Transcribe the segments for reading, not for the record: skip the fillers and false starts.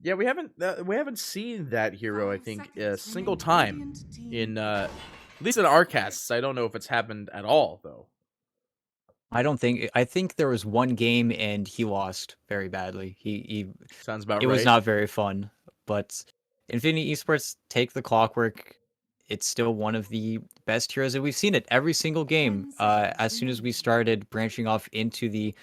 Yeah, we haven't seen that hero, I think, a single time in at least in our casts. I don't know if it's happened at all though. I think there was one game and he lost very badly. He Sounds about it was right. not very fun, but Infinity Esports take the clockwork. It's still one of the best heroes, and we've seen it every single game. 10 seconds As soon as we remaining. started branching off into the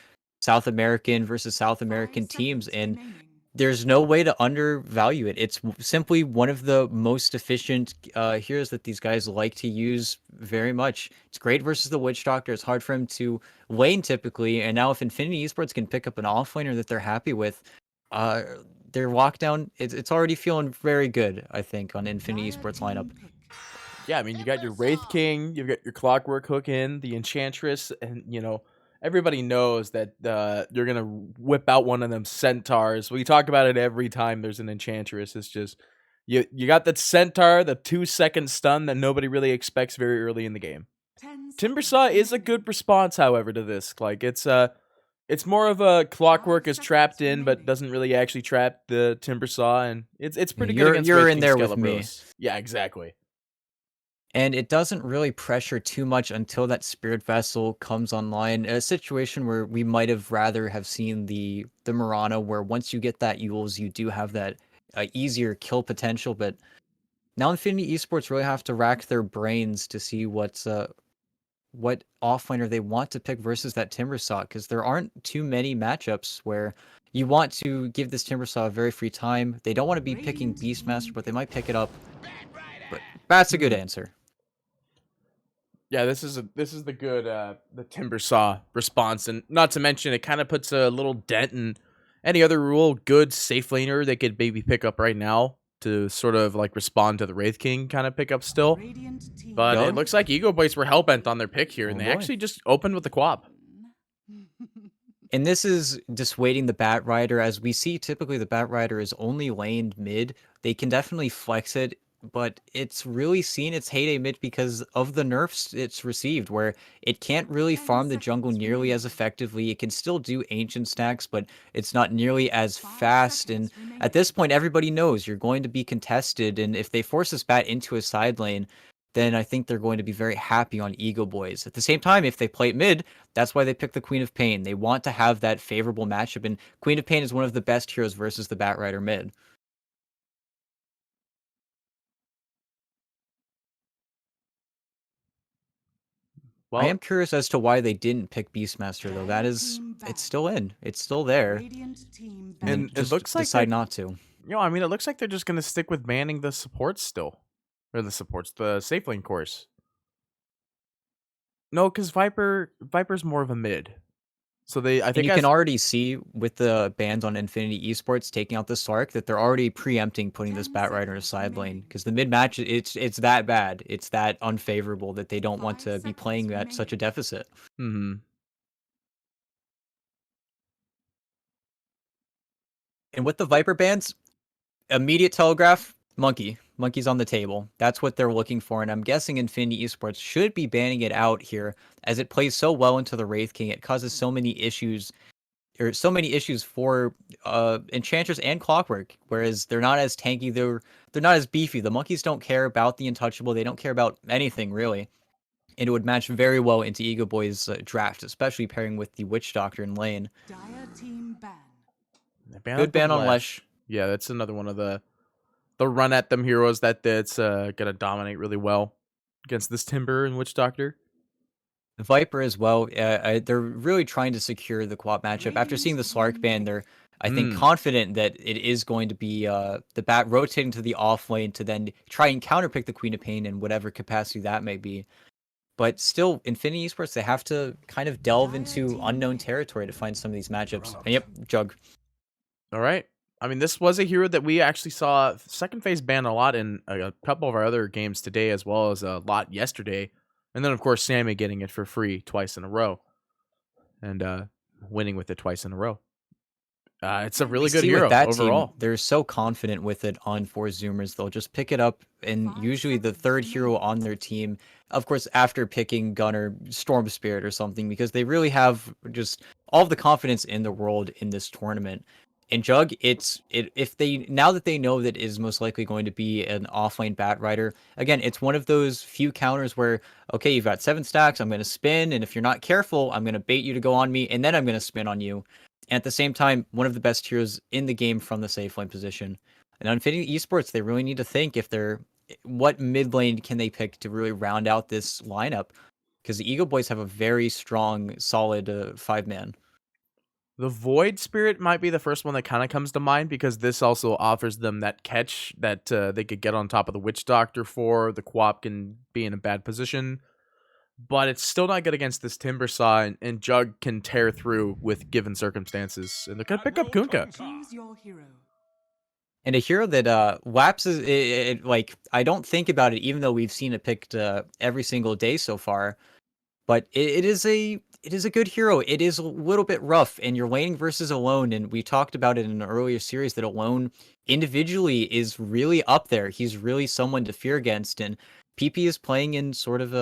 South American versus South 5 American teams, seconds and remaining. there's no way to undervalue it. It's simply one of the most efficient heroes that these guys like to use very much. It's great versus the Witch Doctor. It's hard for him to lane typically, and now if Infinity Esports can pick up an offlaner that they're happy with, uh, their lockdown it's already feeling very good. I think on Infinity Dire Esports lineup. team pick. Yeah, I mean, you got your Wraith King, you've got your Clockwork Hook in, the Enchantress, and everybody knows that you're gonna whip out one of them centaurs. We talk about it every time there's an Enchantress. It's just you got that centaur, the 2 second stun that nobody really expects very early in the game. 10 seconds Timbersaw is a good remaining. response, however, to this. Like it's more of a Clockwork 5 is trapped seconds in, but remaining. doesn't really actually trap the Timbersaw, and it's Yeah, pretty good against you're Wraith in King there with me. Skelebros. Yeah, exactly. And it doesn't really pressure too much until that spirit vessel comes online. A situation where we might have rather have seen the Murano, where once you get that Yules, you do have that easier kill potential. But now Infinity Esports really have to rack their brains to see what offlaner they want to pick versus that Timbersaw, because there aren't too many matchups where you want to give this Timbersaw a very free time. They don't want to be picking Radiant Beastmaster, team but they pick. might pick it up. But that's a good Hmm. answer. Yeah, this is the good the Timbersaw response, and not to mention it kind of puts a little dent in any other real good safe laner they could maybe pick up right now to sort of like respond to the Wraith King kind of pickup still. Radiant team But it Jug? looks like Egoboys were hellbent on their pick here, and Oh they boy. actually just opened with the Quap. And this is dissuading the Bat Rider, as we see typically the Bat Rider is only laned mid. They can definitely flex it, but it's really seen its heyday mid because of the nerfs it's received, where it can't really 10 farm the jungle seconds nearly as remaining. effectively. It can still do ancient stacks, but it's not nearly as 5 fast. And seconds at remaining. this point, everybody knows you're going to be contested. And if they force this Bat into a side lane, then I think they're going to be very happy on Egoboys. At the same time, if they play it mid, that's why they picked the Queen of Pain. They want to have that favorable matchup, and Queen of Pain is one of the best heroes versus the Bat Rider mid. I Well, am curious as to why they didn't pick Beastmaster, though. That Dire is, team it's ban. still in. It's still there. Radiant team And they and it banned. just looks like decide they're not to. I mean, it looks like they're just gonna stick with banning the supports still, or the safe lane course. No, because Viper's more of a mid. So I And think you can as already see with the bans on Infinity Esports taking out the Sark that they're already preempting putting this 10 Bat Rider in a seconds side lane, remaining. because the mid match it's that bad, it's that unfavorable that they don't want 5 to be seconds playing at such a remaining. deficit. hmm And with the Viper bans, immediate telegraph, monkey's on the table. That's what they're looking for, and I'm guessing Infinity Esports should be banning it out here, as it plays so well into the Wraith King. It causes so many issues, or so many issues for Enchantress and Clockwork, whereas they're not as tanky, they're not as beefy. The monkeys don't care about the untouchable, they don't care about anything really. And it would match very well into Egoboy's draft, especially pairing with the Witch Doctor in lane. Dire team ban. They ban Good out the ban on Lesh. Lesh. Yeah, that's another one of the run at them heroes that's gonna dominate really well against this Timber and Witch Doctor. Viper as well. They're really trying to secure the quad matchup. After seeing Radiant the Slark team ban, pick. they're, I think, Mm. confident that it is going to be the bat rotating to the off lane to then try and counterpick the Queen of Pain in whatever capacity that may be. But still, Infinity Esports, they have to kind of delve Dire into team unknown pick. territory to find some of these matchups. And yep, Jug. All right. I mean, this was a hero that we actually saw second phase ban a lot in a couple of our other games today, as well as a lot yesterday. And then, of course, Sammy getting it for free twice in a row and winning with it twice in a row. It's a 10 We really good see with hero seconds that team, overall. remaining. they're so confident with it on four zoomers, they'll just pick it up, and 5 usually the seconds third hero remaining. on their team, of course, after picking Gunner, Storm Spirit or something, because they really have just all of the confidence in the world in this tournament. And Jug, if they now that they know that it is most likely going to be an offlane bat rider, again, it's one of those few counters where, okay, you've got 7 stacks, I'm gonna spin, and if you're not careful, I'm gonna bait you to go on me, and then I'm gonna spin on you. And at the same time, one of the best heroes in the game from the safe lane position. And on Infinity Esports, they really need to think if they're what mid lane can they pick to really round out this lineup? Because the Egoboys have a very strong, solid 5-man. The Void Spirit might be the first one that kind of comes to mind because this also offers them that catch that they could get on top of the Witch Doctor for. The Quap can be in a bad position, but it's still not good against this Timbersaw, and Jug can tear through with given circumstances. And they're going to pick up Kunkka. Choose your hero. And a hero that Waps is like I don't think about it, even though we've seen it picked every single day so far. But it is a good hero. It is a little bit rough, and you're laning versus alone. And we talked about it in an earlier series that alone individually is really up there. He's really someone to fear against, and PP is playing in sort of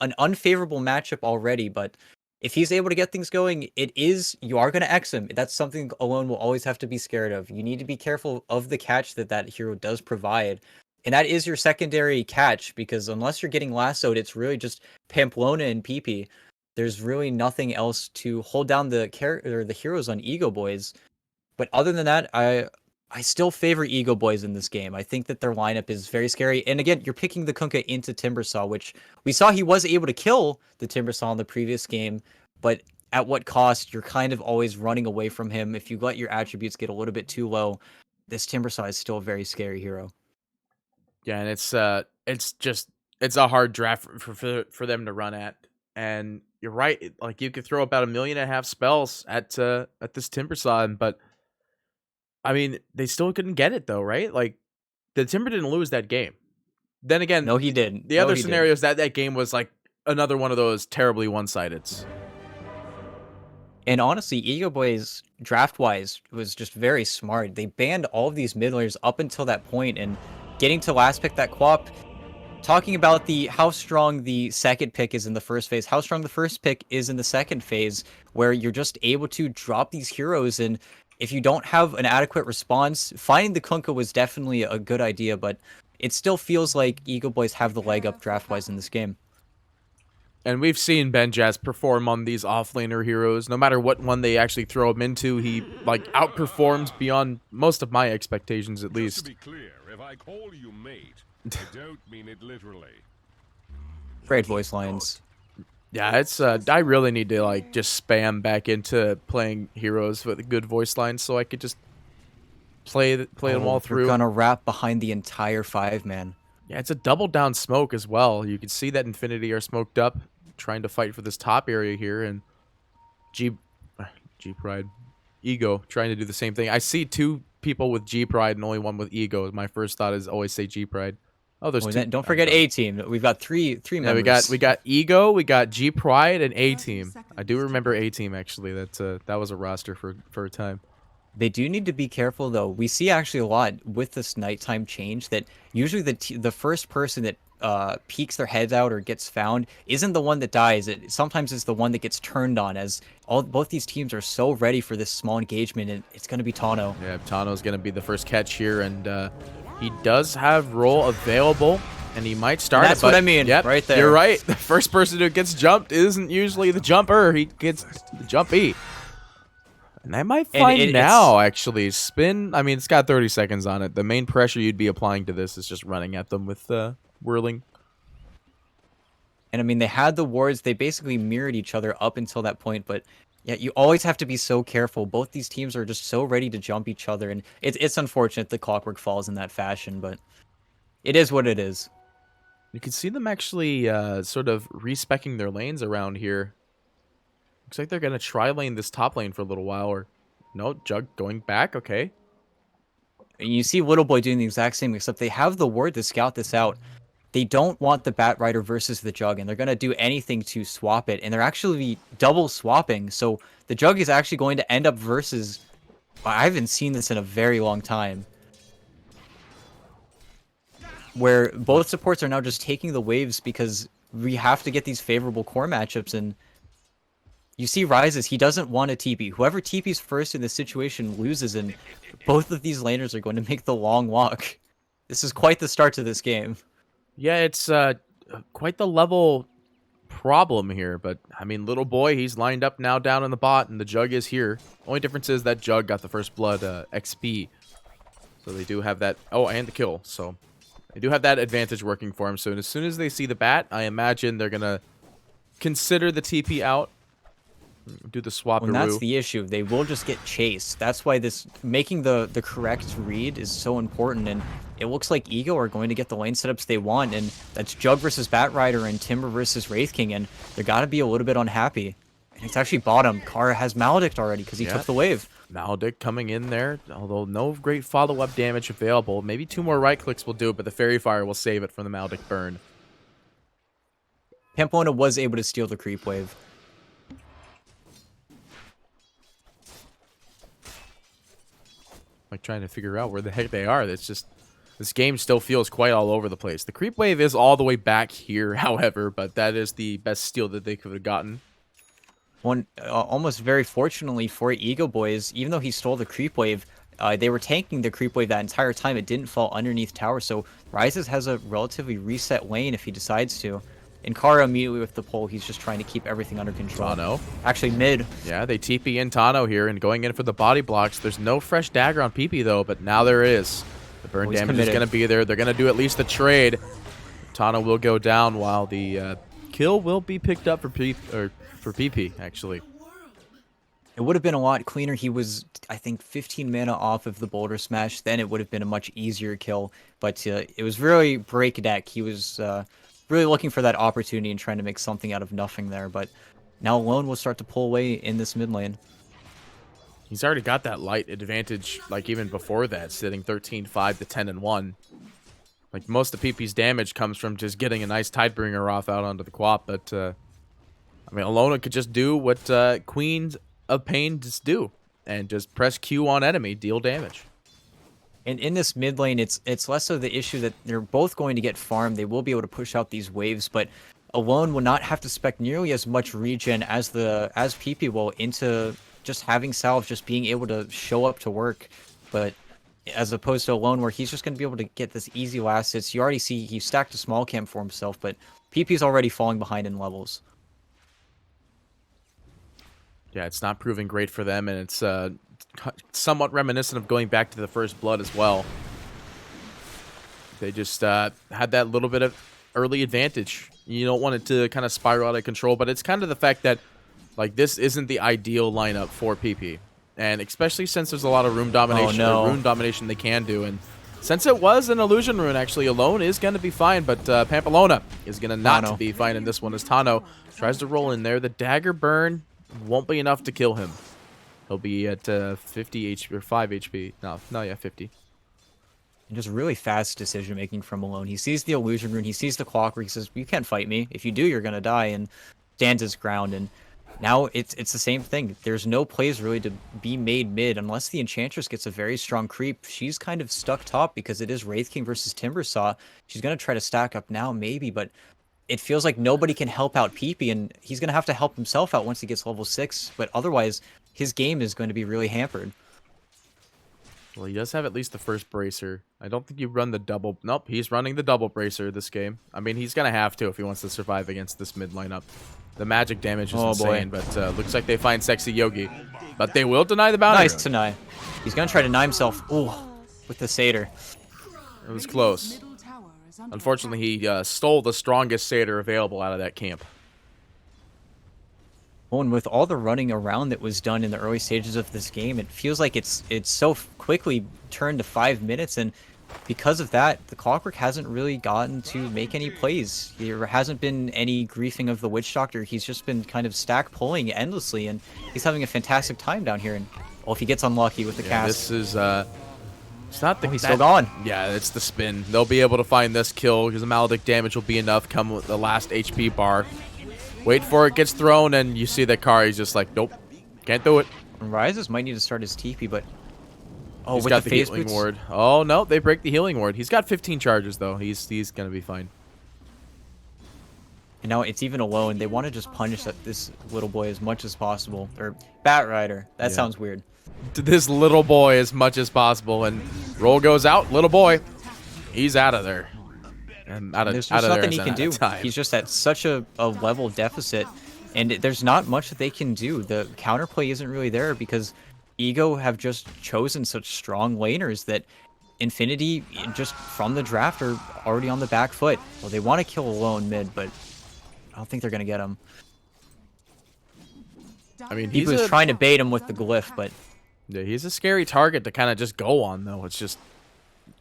an unfavorable matchup already. But if he's able to get things going, you are going to X him. That's something alone will always have to be scared of. You need to be careful of the catch that hero does provide. And that is your secondary catch, because unless you're getting lassoed, it's really just Pamplona and PP. There's really nothing else to hold down the heroes on Egoboys. But other than that, I still favor Egoboys in this game. I think that their lineup is very scary. And again, you're picking the Kunkka into Timbersaw, which we saw he was able to kill the Timbersaw in the previous game, but at what cost? You're kind of always running away from him. If you let your attributes get a little bit too low, this Timbersaw is still a very scary hero. Yeah, and it's a hard draft for them to run at. And you're right, like you could throw about 1.5 million spells at this Timbersaw, but I mean, they still couldn't get it though, right? Like the Timber didn't lose that game. Then again, No, he didn't. The other scenario is that game was like another one of those terribly one-sided. And honestly, Egoboys draft-wise was just very smart. They banned all of these mid laners up until that point, and getting to last pick that Quap, talking about how strong the second pick is in the first phase, how strong the first pick is in the second phase, where you're just able to drop these heroes, and if you don't have an adequate response, finding the Kunkka was definitely a good idea, but it still feels like Egoboys have the leg up draft-wise in this game. And we've seen Benjaz perform on these offlaner heroes. No matter what one they actually throw him into, he like outperforms beyond most of my expectations, at least. Just to be clear, if I call you mate, I don't mean it literally. Great voice lines. Yeah, it's I really need to like just spam back into playing heroes with good voice lines so I could just play them all through. We're gonna wrap behind the entire 5-man. Yeah, it's a double down smoke as well. You can see that Infinity are smoked up, trying to fight for this top area here, and G Pride, Ego trying to do the same thing. I see 2 people with G Pride and only 1 with Ego. My first thought is always say G Pride. Oh, there's 2. Don't forget A team. We've got three members. Yeah, we got Ego, we got G Pride, and A team. I do remember A team actually. That was a roster for a time. They do need to be careful though. We see actually a lot with this nighttime change that usually the first person that peeks their heads out or gets found isn't the one that dies. Sometimes it's the one that gets turned on, as both these teams are so ready for this small engagement, and it's going to be Tano. Yeah, Tano's going to be the first catch here, and he does have roll available, and he might start That's what I mean, yep, right there. You're right. The first person who gets jumped isn't usually the jumper. He gets the jumpy. And I might find now, actually. Spin, I mean, it's got 30 seconds on it. The main pressure you'd be applying to this is just running at them with whirling. And I mean, they had the wards. They basically mirrored each other up until that point, but yeah, you always have to be so careful. Both these teams are just so ready to jump each other, and it's unfortunate the clockwork falls in that fashion, but it is what it is. You can see them actually sort of respecking their lanes around here. Looks like they're going to try lane this top lane for a little while, or no, Jug going back, okay. And you see Little Boy doing the exact same, except they have the ward to scout this out. They don't want the Bat Rider versus the Jug, and they're going to do anything to swap it, and they're actually double swapping, so the Jug is actually going to end up versus... I haven't seen this in a very long time, where both supports are now just taking the waves because we have to get these favorable core matchups, and You see Rises, he doesn't want a TP. Whoever TPs first in this situation loses, and both of these laners are going to make the long walk. This is quite the start to this game. Yeah, it's quite the level problem here, but I mean, little boy, he's lined up now down in the bot, and the Jug is here. Only difference is that Jug got the first blood XP, so they do have that. Oh, and the kill, so they do have that advantage working for him. So as soon as they see the bat, I imagine they're gonna consider the TP out, do the swap. And that's the issue. They will just get chased. That's why this making the correct read is so important. And it looks like Ego are going to get the lane setups they want. And that's Jug versus Batrider and Timber versus Wraith King. And they're got to be a little bit unhappy. And it's actually bottom. Kara has Maledict already because he took the wave. Maledict coming in there, although no great follow-up damage available. Maybe 2 more right clicks will do it, but the Fairy Fire will save it from the Maledict burn. Pamplona was able to steal the creep wave. Like trying to figure out where the heck they are. It's just, this game still feels quite all over the place. The creep wave is all the way back here, however, but that is the best steal that they could have gotten. Almost very fortunately for Egoboys, even though he stole the creep wave, they were tanking the creep wave that entire time. It didn't fall underneath tower, so Rises has a relatively reset lane if he decides to. And Kara immediately with the pull, he's just trying to keep everything under control. Tano. Actually, mid. Yeah, they TP in Tano here and going in for the body blocks. There's no fresh dagger on PP though, but now there is. The burn damage is going to be there. They're going to do at least the trade. Tano will go down while the kill will be picked up for PP, actually. It would have been a lot cleaner. He was, I think, 15 mana off of the Boulder Smash. Then it would have been a much easier kill. But it was really break deck. He was really looking for that opportunity and trying to make something out of nothing there. But now Alone will start to pull away in this mid lane. He's already got that light advantage, like even before that, sitting 13-5 to 10-1. Like most of PP's damage comes from just getting a nice Tidebringer off out onto the Quap. But I mean, Alona could just do what Queens of Pain just do, and just press Q on enemy, deal damage. And in this mid lane, it's less of the issue that they're both going to get farmed. They will be able to push out these waves, but Alone will not have to spec nearly as much regen as PP will into just having salve, just being able to show up to work. But as opposed to Alone, where he's just going to be able to get this easy last hits. You already see he stacked a small camp for himself, but PP's already falling behind in levels. Yeah, it's not proving great for them, and it's somewhat reminiscent of going back to the first blood as well. They just had that little bit of early advantage. You don't want it to kind of spiral out of control, but it's kind of the fact that like this isn't the ideal lineup for PP, and especially since there's a lot of room domination, rune domination they can do, and since it was an illusion rune, actually Alone is going to be fine, but Pamplona is going to not be fine in this one as Tano tries to roll in there. The dagger burn won't be enough to kill him. He'll be at 50 HP or 5 HP. No, yeah, 50. And just really fast decision making from Alone. He sees the illusion rune, he sees the clockwork, he says, "You can't fight me. If you do, you're gonna die," and stands his ground. And now it's the same thing. There's no plays really to be made mid unless the Enchantress gets a very strong creep. She's kind of stuck top because it is Wraith King versus Timbersaw. She's gonna try to stack up now, maybe, but it feels like nobody can help out PP, and he's going to have to help himself out once he gets level 6, but otherwise, his game is going to be really hampered. Well, he does have at least the first bracer. I don't think you run the double. Nope, he's running the double bracer this game. I mean, he's going to have to if he wants to survive against this mid lineup. The magic damage is insane, but looks like they find Sexy Yogi. But they will deny the bounty. Nice deny. He's going to try to deny himself. Ooh, with the Satyr. It was close. Unfortunately, he stole the strongest Satyr available out of that camp. Well, and with all the running around that was done in the early stages of this game, it feels like it's so quickly turned to 5 minutes, and because of that, the Clockwork hasn't really gotten to make any plays. There hasn't been any griefing of the Witch Doctor. He's just been kind of stack pulling endlessly, and he's having a fantastic time down here. And well, if he gets unlucky with the cast, this is it's not the. He's still gone. Yeah, it's the spin. They'll be able to find this kill because the Maledict damage will be enough. Come with the last HP bar. Wait for it, gets thrown, and you see that Kari's just like, nope, can't do it. And Rises might need to start his TP, but he's got the healing ward. Oh no, they break the healing ward. He's got 15 charges though. He's gonna be fine. And now it's even alone. They want to just punish this little boy as much as possible. Or Bat Rider. That sounds weird. To this little boy as much as possible, and roll goes out. Little boy, he's out of there. And There's just nothing he can do. He's just at such a level deficit, and there's not much that they can do. The counterplay isn't really there because Ego have just chosen such strong laners that Infinity, just from the draft, are already on the back foot. Well, they want to kill Alone mid, but I don't think they're going to get him. I mean, he was trying to bait him with the glyph, but... Yeah, he's a scary target to kind of just go on, though. It's just...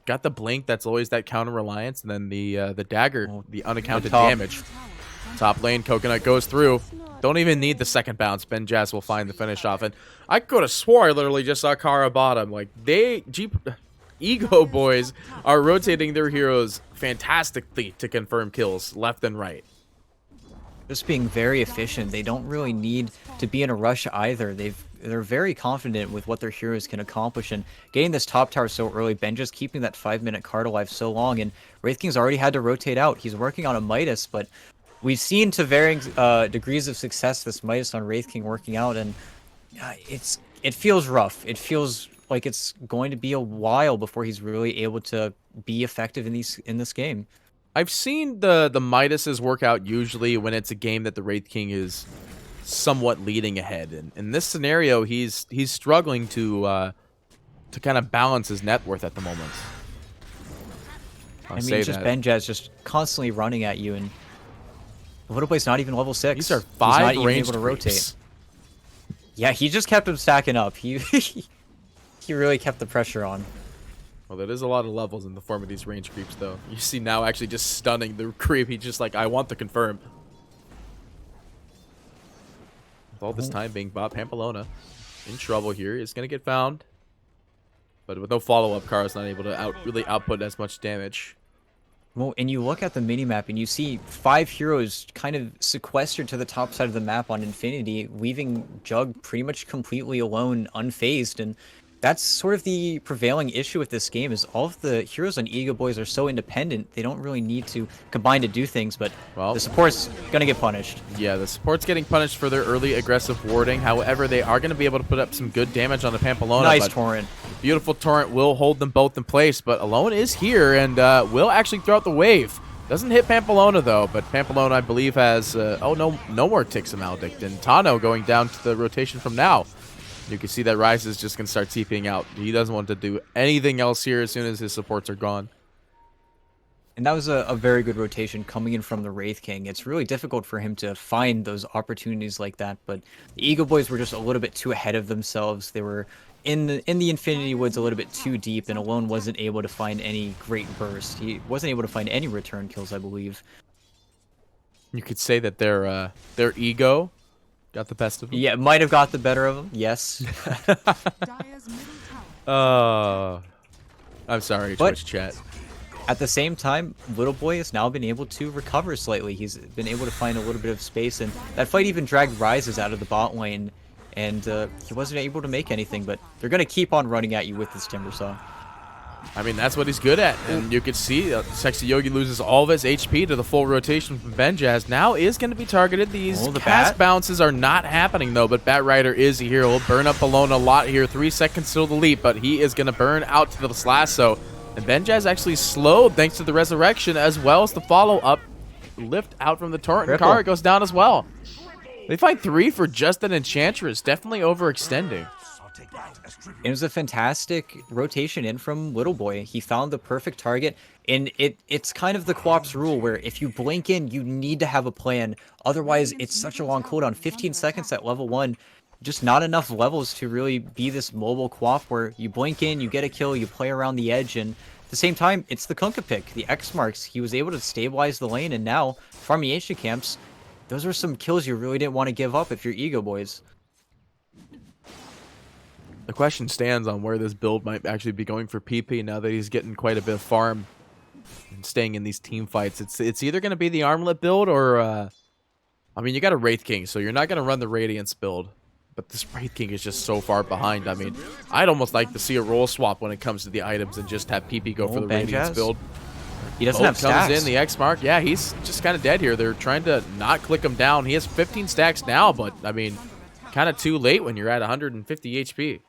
Got the blink, that's always that counter reliance, and then the dagger, the unaccounted damage. Top lane, Coconut goes through. Don't even need the second bounce. Benjaz will find the finish off. And I could have swore I literally just saw Kara bottom. Like, Egoboys are rotating their heroes fantastically to confirm kills left and right. Just being very efficient. They don't really need to be in a rush either. They're very confident with what their heroes can accomplish, and getting this top tower so early, Ben just keeping that 5-minute card alive so long, and Wraith King's already had to rotate out. He's working on a Midas, but we've seen to varying degrees of success this Midas on Wraith King working out, and it feels rough. It feels like it's going to be a while before he's really able to be effective in this game. I've seen the Midases work out usually when it's a game that the Wraith King is somewhat leading ahead. And in this scenario, he's struggling to kind of balance his net worth at the moment. I mean, it's just Benjaz just constantly running at you, and Little Boy's not even level 6. These are 5 range able to rotate. Yeah, he just kept him stacking up. He really kept the pressure on. Well, that is a lot of levels in the form of these range creeps, though. You see now actually just stunning the creep. He's just like, I want to confirm. With all this time being bought, Pamplona in trouble here. Is going to get found. But with no follow-up, Kara's not able to really output as much damage. Well, and you look at the minimap and you see 5 heroes kind of sequestered to the top side of the map on Infinity, leaving Jug pretty much completely alone, unfazed, and that's sort of the prevailing issue with this game, is all of the heroes on Egoboys are so independent, they don't really need to combine to do things, but the support's gonna get punished. Yeah, the support's getting punished for their early aggressive warding. However, they are gonna be able to put up some good damage on the Pamplona. Nice torrent. Beautiful torrent will hold them both in place, but Alone is here and will actually throw out the wave. Doesn't hit Pamplona though, but Pamplona I believe has no more ticks of Maledict, and Tano going down to the rotation from now. You can see that Rise is just going to start TPing out. He doesn't want to do anything else here as soon as his supports are gone. And that was a very good rotation coming in from the Wraith King. It's really difficult for him to find those opportunities like that, but the Egoboys were just a little bit too ahead of themselves. They were in the Infinity Woods a little bit too deep, and Alone wasn't able to find any great burst. He wasn't able to find any return kills, I believe. You could say that their ego got the best of them. Yeah, might have got the better of them. Yes. I'm sorry, Twitch chat. At the same time, Little Boy has now been able to recover slightly. He's been able to find a little bit of space, and that fight even dragged Rises out of the bot lane, and he wasn't able to make anything, but they're going to keep on running at you with this Timbersaw. I mean, that's what he's good at, and you can see Sexy Yogi loses all of his HP to the full rotation from Benjaz. Now is going to be targeted. These cast bounces are not happening, though, but Bat Rider is a hero. He'll burn up Alone a lot here. 3 seconds till the leap, but he is going to burn out to the Slasso. And Benjaz actually slowed thanks to the Resurrection, as well as the follow-up lift out from the torrent. And Kara goes down as well. They find 3 for just an Enchantress. Definitely overextending. It was a fantastic rotation in from Little Boy. He found the perfect target, and it's kind of the co-op's rule where if you blink in, you need to have a plan. Otherwise, it's such a long cooldown. 15 seconds at level 1. Just not enough levels to really be this mobile co-op where you blink in, you get a kill, you play around the edge, and at the same time, it's the Kunkka pick, the X marks. He was able to stabilize the lane, and now, from the ancient camps, those are some kills you really didn't want to give up if you're Egoboys. The question stands on where this build might actually be going for PP now that he's getting quite a bit of farm and staying in these team fights. It's either going to be the Armlet build or, I mean, you got a Wraith King, so you're not going to run the Radiance build. But this Wraith King is just so far behind. I mean, I'd almost like to see a role swap when it comes to the items and just have PP go for the Radiance build. He doesn't Boat have stacks. comes in, the X mark. Yeah, he's just kind of dead here. They're trying to not click him down. He has 15 stacks now, but, I mean, kind of too late when you're at 150 HP.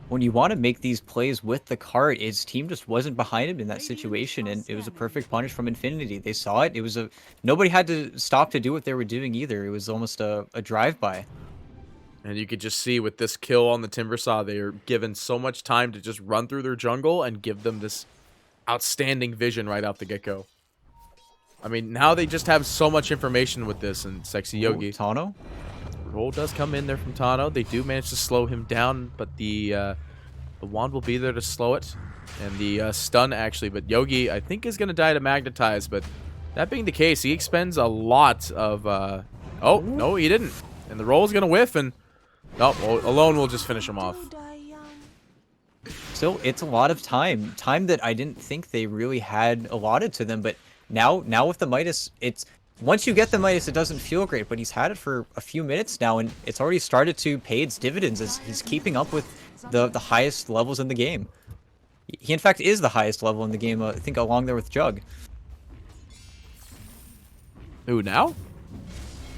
When you want to make these plays with the cart, his team just wasn't behind him in that situation, and it was a perfect punish from Infinity. They saw it. It was nobody had to stop to do what they were doing either. It was almost a drive-by. And you could just see with this kill on the Timbersaw, they are given so much time to just run through their jungle and give them this outstanding vision right out the get-go. I mean, now they just have so much information with this, and Sexy Yogi. Tano? Roll does come in there from Tano. They do manage to slow him down, but the wand will be there to slow it. And the stun, actually. But Yogi, I think, is going to die to Magnetize. But that being the case, he expends a lot of... Oh, no, he didn't. And the roll is going to whiff, and... No, alone will just finish him off. Still, it's a lot of time. Time that I didn't think they really had allotted to them. But now with the Midas, it's... Once you get the Midas, it doesn't feel great, but he's had it for a few minutes now, and it's already started to pay its dividends as he's keeping up with the highest levels in the game. He, in fact, is the highest level in the game, I think, along there with Jug. Ooh, now?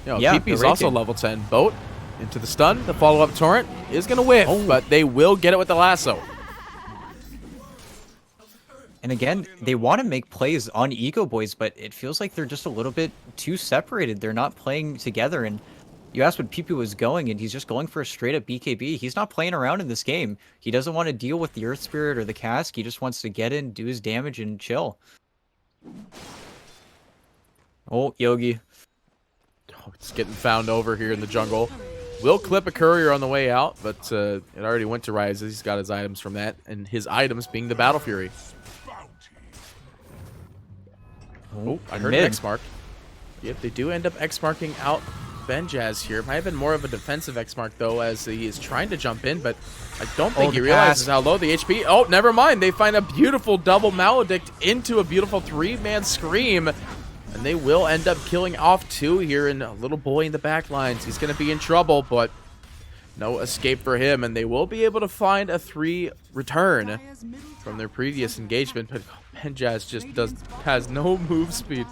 Yo, Yeah, PP's the also rating. level 10. Boat into the stun. The follow-up torrent is going to whiff, but they will get it with the lasso. And again, they want to make plays on Egoboys, but it feels like they're just a little bit too separated. They're not playing together. And you asked what PP was going, and he's just going for a straight-up BKB. He's not playing around in this game. He doesn't want to deal with the Earth Spirit or the Cask. He just wants to get in, do his damage, and chill. Oh, Yogi. Oh, it's getting found over here in the jungle. Will clip a courier on the way out, but it already went to Rise. He's got his items from that, and his items being the Battle Fury. Oh, I heard an X mark. Yep, they do end up X marking out Benjaz here. Might have been more of a defensive X mark though, as he is trying to jump in, but I don't think he realizes how low the HP. Oh, never mind. They find a beautiful double Maledict into a beautiful 3-man scream, and they will end up killing off 2 here. And a little boy in the back lines, he's going to be in trouble, but no escape for him, and they will be able to find a 3 return from their previous engagement. But Benjaz just has no move speed.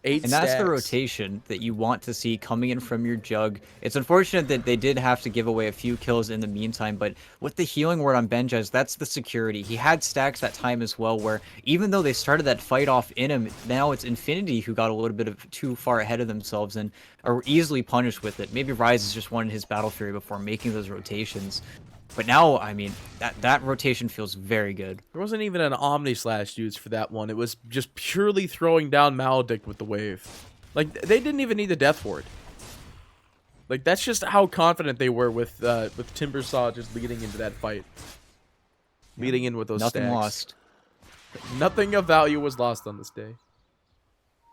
8 And that's the stacks. rotation that you want to see coming in from your Jug. It's unfortunate that they did have to give away a few kills in the meantime, but with the healing word on Benjaz, that's the security. He had stacks that time as well, where even though they started that fight off in him, now it's Infinity who got a little bit of too far ahead of themselves and are easily punished with it. Maybe Rise has just wanted his Battle Fury before making those rotations. But now, I mean, that rotation feels very good. There wasn't even an Omni Slash used for that one. It was just purely throwing down Maledict with the wave. Like, they didn't even need the Death Ward. Like, that's just how confident they were with Timbersaw just leading into that fight. Leading in with those Nothing stacks. lost. Nothing of value was lost on this day.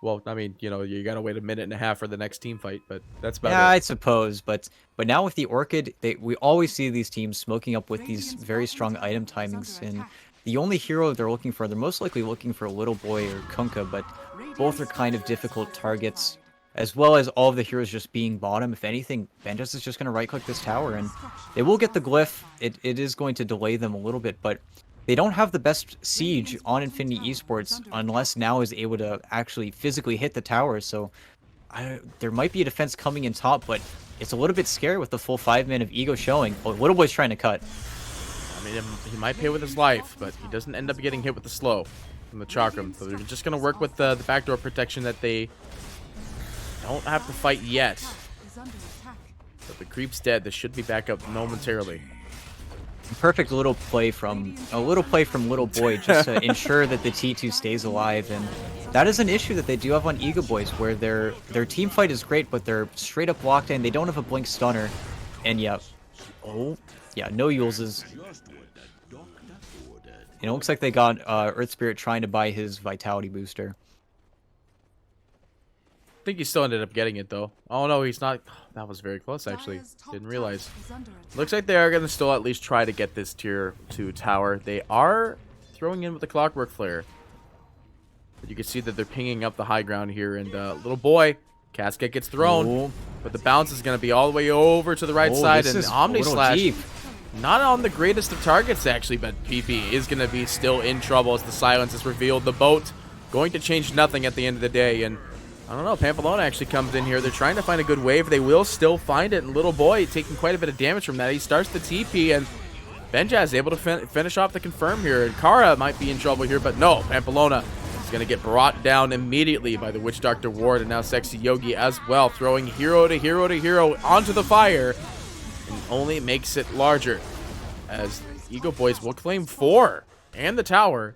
Well, I mean, you know, you gotta wait a minute and a half for the next team fight, but that's about Yeah, it. I suppose, but now with the Orchid, we always see these teams smoking up with these very strong item timings, and the only hero they're looking for, they're most likely looking for Little Boy or Kunkka, but both are kind of difficult targets, as well as all of the heroes just being bottom. If anything, Benjaz is just going to right-click this tower, and they will get the glyph. It is going to delay them a little bit, but they don't have the best siege on Infinity Esports unless Now is able to actually physically hit the tower, so there might be a defense coming in top, but it's a little bit scary with the full 5-man of Ego showing. Oh, Little Boy's trying to cut. I mean, he might pay with his life, but he doesn't end up getting hit with the slow from the Chakram. So they're just going to work with the backdoor protection that they don't have to fight yet. But the creep's dead. This should be back up momentarily. Perfect little play from Little Boy just to ensure that the T2 stays alive, and that is an issue that they do have on Egoboys, where their team fight is great, but they're straight up locked in. They don't have a blink stunner, and yeah, no Yuleses. And it looks like they got Earth Spirit trying to buy his Vitality booster. I think he still ended up getting it, though. Oh, no, he's not. That was very close, actually. Didn't realize. Looks like they are going to still at least try to get this tier 2 tower. They are throwing in with the Clockwork Flare. But you can see that they're pinging up the high ground here. And Little Boy, Casket gets thrown. Ooh. But the bounce is going to be all the way over to the right side. This And is Omni a little Slash. deep. not on the greatest of targets, actually, but PP is going to be still in trouble as the silence is revealed. The boat going to change nothing at the end of the day, and I don't know, Pamplona actually comes in here. They're trying to find a good wave. They will still find it, and Little Boy taking quite a bit of damage from that. He starts the TP, and Benja is able to finish off the confirm here, and Kara might be in trouble here, but no, Pamplona is going to get brought down immediately by the Witch Doctor Ward, and now Sexy Yogi as well, throwing hero to hero to hero onto the fire, and only makes it larger, as Egoboys will claim 4 and the tower,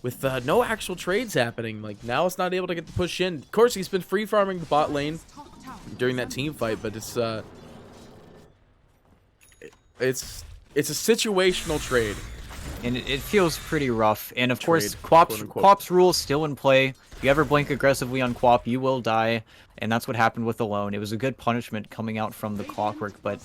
with no actual trades happening. Like, now it's not able to get the push in. Of course, he's been free farming the bot lane during that team fight, but it's a situational trade. And it feels pretty rough. And of course, quote unquote. Quap's rule is still in play. If you ever blink aggressively on Quap, you will die. And that's what happened with Alone. It was a good punishment coming out from the Clockwork, but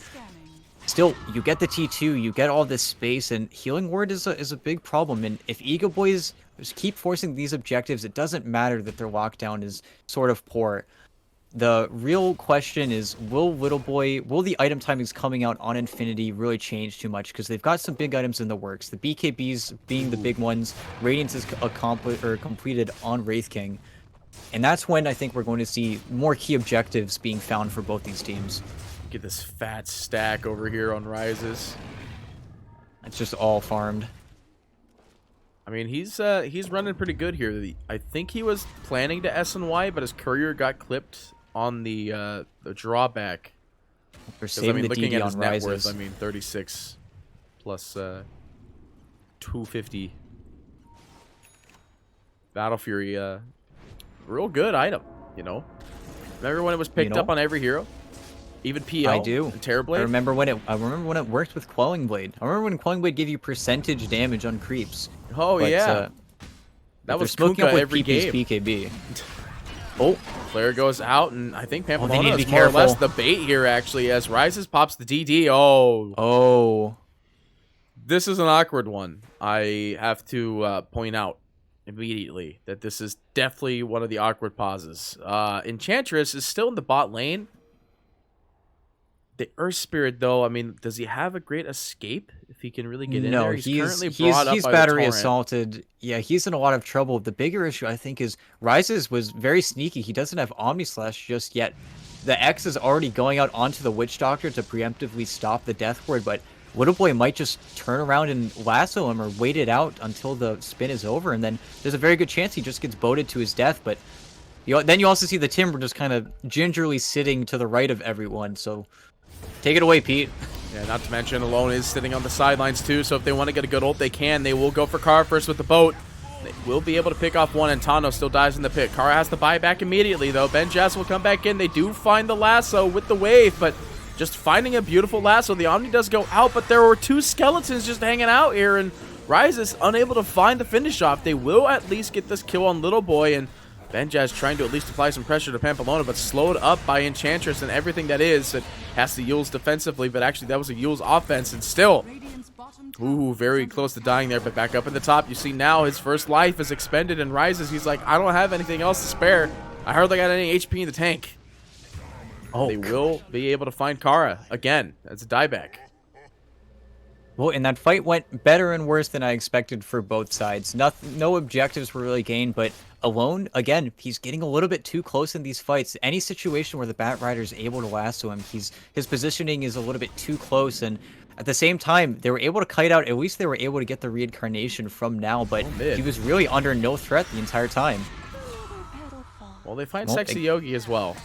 still, you get the T2, you get all this space, and Healing Ward is a big problem. And if Egoboys just keep forcing these objectives, it doesn't matter that their lockdown is sort of poor. The real question is, will the item timings coming out on Infinity really change too much? Because they've got some big items in the works. The BKBs being the big ones. Radiance is completed on Wraith King. And that's when I think we're going to see more key objectives being found for both these teams. Get this fat stack over here on Rises. It's just all farmed. I mean, he's running pretty good here. I think he was planning to SNY, but his courier got clipped on the drawback. We're I saving mean, the looking DD at on his net Rises. worth, I mean, 36 plus 250. Battle Fury, real good item, you know. Remember when it was picked up on every hero? Even PL. I do. And Terrorblade. I remember when it worked with Quelling Blade. I remember when Quelling Blade gave you percentage damage on creeps. Oh But, yeah. That was smoking Kunkka up with every PP's game. BKB. Oh, Flare goes out, and I think they need Pamplona to be is more or less careful. the bait here, actually, as Rises pops the DD. Oh, Oh. this is an awkward one. I have to point out immediately that this is definitely one of the awkward pauses. Enchantress is still in the bot lane. The Earth Spirit, though, I mean, does he have a great escape if he can really get in there? He's currently brought up he's by the battery torrent. assaulted. Yeah, he's in a lot of trouble. The bigger issue, I think, is Rises was very sneaky. He doesn't have Omni Slash just yet. The X is already going out onto the Witch Doctor to preemptively stop the Death Ward, but Little Boy might just turn around and lasso him or wait it out until the spin is over, and then there's a very good chance he just gets boated to his death. But then you also see the Timber just kind of gingerly sitting to the right of everyone, so take it away, Pete. Yeah, not to mention Alone is sitting on the sidelines too, so if they want to get a good ult, they can. They will go for Kara first with the boat. They will be able to pick off one, and Tano still dies in the pit. Kara has to buy back immediately, though. Benjas will come back in. They do find the lasso with the wave, but just finding a beautiful lasso. The Omni does go out, but there were 2 skeletons just hanging out here, and Rise is unable to find the finish off. They will at least get this kill on Little Boy, and Benjaz trying to at least apply some pressure to Pamplona, but slowed up by Enchantress and everything that is. It has to Yules defensively, but actually that was a Yules offense, and still, ooh, very close to dying there, but back up in the top. You see now his first life is expended and Rises. He's like, I don't have anything else to spare. I hardly got any HP in the tank. Oh, they will be able to find Kara again. That's a dieback. Well, and that fight went better and worse than I expected for both sides. No objectives were really gained, but Alone, again, he's getting a little bit too close in these fights. Any situation where the Bat Rider is able to lasso him, his positioning is a little bit too close, and at the same time, they were able to kite out. At least they were able to get the reincarnation from now, but he was really under no threat the entire time. Well, they find Sexy Yogi as well.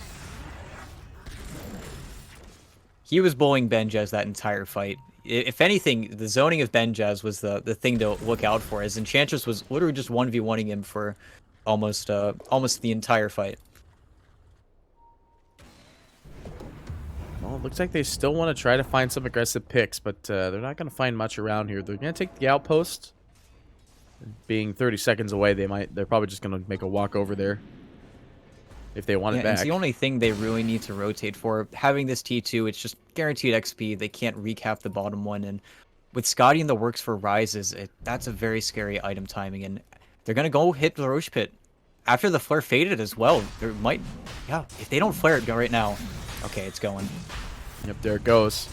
He was bullying Benjaz that entire fight. If anything, the zoning of Benjaz was the thing to look out for, as Enchantress was literally just 1v1ing him for almost the entire fight. Well, it looks like they still want to try to find some aggressive picks, but they're not going to find much around here. They're going to take the outpost. Being 30 seconds away, they're probably just going to make a walk over there if they want it back. It's the only thing they really need to rotate for. Having this T2, it's just guaranteed XP. They can't recap the bottom one, and with Scotty in the works for Rises, that's a very scary item timing, and they're going to go hit the Roche Pit. After the flare faded as well, there might... Yeah, if they don't flare it right now... Okay, it's going. Yep, there it goes.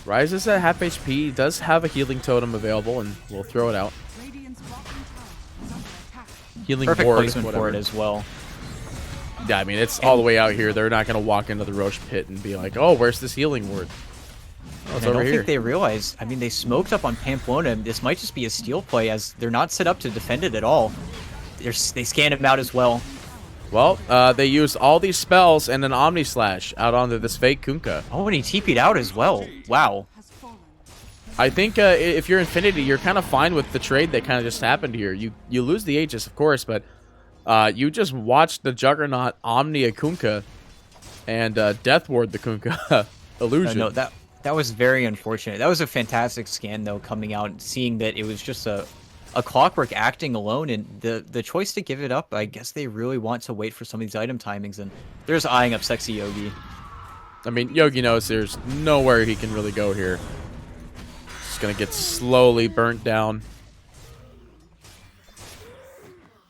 Ryze is at half HP. He does have a healing totem available, and we'll throw it out. Radiant's bottom tower is under attack. Healing Perfect ward, placement whatever. for it as well. Yeah, I mean, it's all the way out here. They're not going to walk into the Roche pit and be like, oh, where's this healing ward? Oh, it's I over don't here. think they realize. I mean, they smoked up on Pamplona, and this might just be a steal play as they're not set up to defend it at all. They scanned him out as well. Well, they used all these spells and an Omni Slash out onto this fake Kunkka. Oh, and he TP'd out as well. Wow. Has fallen. I think if you're Infinity, you're kind of fine with the trade that kind of just happened here. You lose the Aegis, of course, but you just watched the Juggernaut Omni a Kunkka and Death Ward the Kunkka illusion. No, that was very unfortunate. That was a fantastic scan, though, coming out and seeing that it was just a Clockwork acting alone, and the choice to give it up, I guess they really want to wait for some of these item timings, and they're just eyeing up Sexy Yogi. I mean, Yogi knows there's nowhere he can really go here. Just going to get slowly burnt down.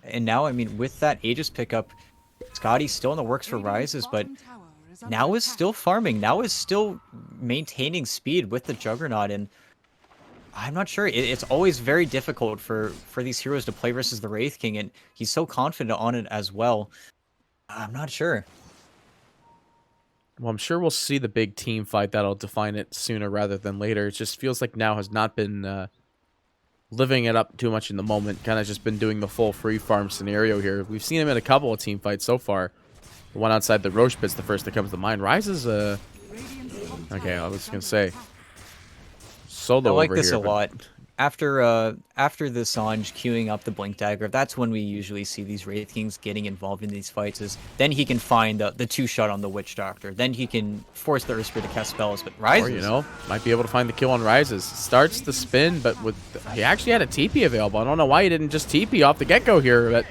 And now, I mean, with that Aegis pickup, Scotty's still in the works for Rises, but now is still farming. Now is still maintaining speed with the Juggernaut, and I'm not sure. It's always very difficult for these heroes to play versus the Wraith King, and he's so confident on it as well. I'm not sure. Well, I'm sure we'll see the big team fight that'll define it sooner rather than later. It just feels like now has not been living it up too much in the moment. Kind of just been doing the full free farm scenario here. We've seen him in a couple of team fights so far. The one outside the Roche pit's the first that comes to mind. Rise is okay, I was gonna say solo. I like over this here, a lot. After the Sange queuing up the Blink Dagger, that's when we usually see these Wraith Kings getting involved in these fights. Is then he can find the two-shot on the Witch Doctor. Then he can force the Earthspear to cast spells. But Rises, Or, you know, might be able to find the kill on Rises. Starts the spin, but he actually had a TP available. I don't know why he didn't just TP off the get-go here, but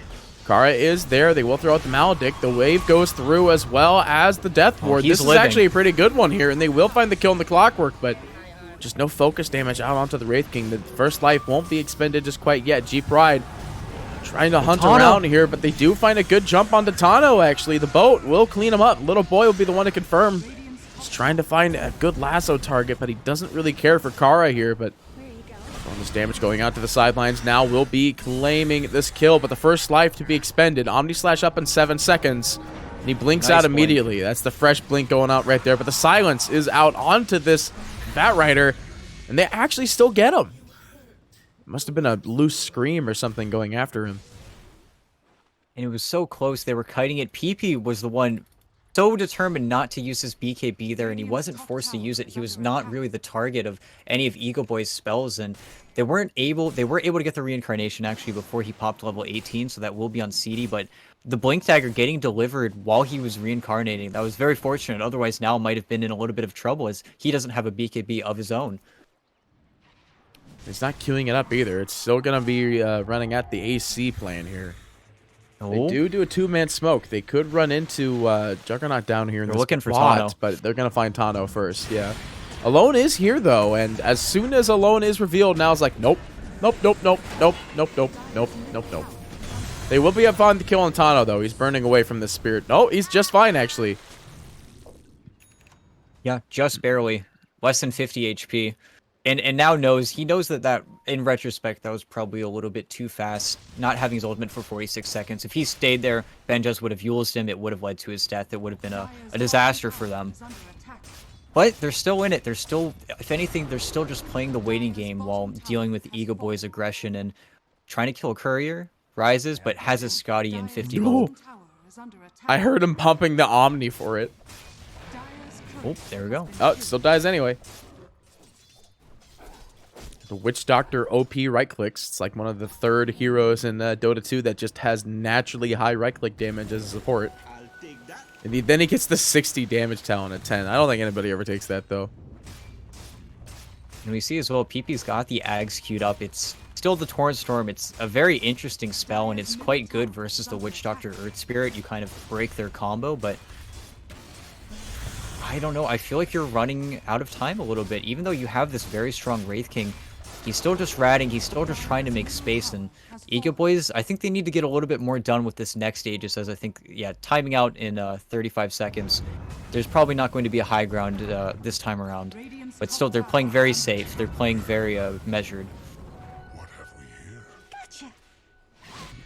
Kara is there. They will throw out the Maledict. The wave goes through as well as the Death Ward. he's This living. is actually a pretty good one here, and they will find the kill on the Clockwork, but just no focus damage out onto the Wraith King. The first life won't be expended just quite yet. G-Pride trying to hunt Tano. around here, but they do find a good jump onto Tano, actually. The boat will clean him up. Little boy will be the one to confirm. He's trying to find a good lasso target, but he doesn't really care for Kara here, but bonus damage going out to the sidelines now will be claiming this kill, but the first life to be expended. Omni Slash up in 7 seconds, and he blinks Nice out blink. immediately. That's the fresh blink going out right there, but the silence is out onto this Bat Rider, and they actually still get him. Must have been a loose scream or something going after him. and it was so close. They were kiting it. PP was the one so determined not to use his BKB there, and he wasn't forced to use it. He was not really the target of any of Egoboys' spells, and they were able to get the reincarnation actually before he popped level 18, so that will be on CD, but the Blink Dagger getting delivered while he was reincarnating, that was very fortunate. Otherwise, now might have been in a little bit of trouble as he doesn't have a BKB of his own. He's not queuing it up either. It's still going to be running at the AC plan here. They do a two-man smoke. They could run into Juggernaut down here in They're this looking for spot, Tano. but they're going to find Tano first, yeah. Alone is here, though, and as soon as Alone is revealed, now it's like, nope, nope, nope, nope, nope, nope, nope, nope, nope, nope. They will be up on the kill on Tano, though. He's burning away from this spirit. No, he's just fine, actually. Yeah, just barely. Less than 50 HP. And now he knows that in retrospect, that was probably a little bit too fast, not having his ultimate for 46 seconds. If he stayed there, Benjas would have Eulsed him. It would have led to his death. It would have been a disaster for them. But they're still in it. They're still, if anything, they're still just playing the waiting game while dealing with Egoboys' aggression and trying to kill Courier. Rises, but has a Scotty in 50 gold. I heard him pumping the Omni for it. Oh, there we go. Oh, it still dies anyway. The Witch Doctor OP right clicks. It's like one of the third heroes in Dota 2 that just has naturally high right click damage as a support. And then he gets the 60 damage talent at 10. I don't think anybody ever takes that though. And we see as well, PP's got the Ags queued up. It's still the Torrent Storm. It's a very interesting spell, and it's quite good versus the Witch Doctor Earth Spirit. You kind of break their combo, but I don't know. I feel like you're running out of time a little bit. Even though you have this very strong Wraith King, He's still just ratting. He's still just trying to make space. And Egoboys, I think they need to get a little bit more done with this next stage. As I think, yeah, timing out in 35 seconds. There's probably not going to be a high ground this time around. But still, they're playing very safe. They're playing very measured. Gotcha.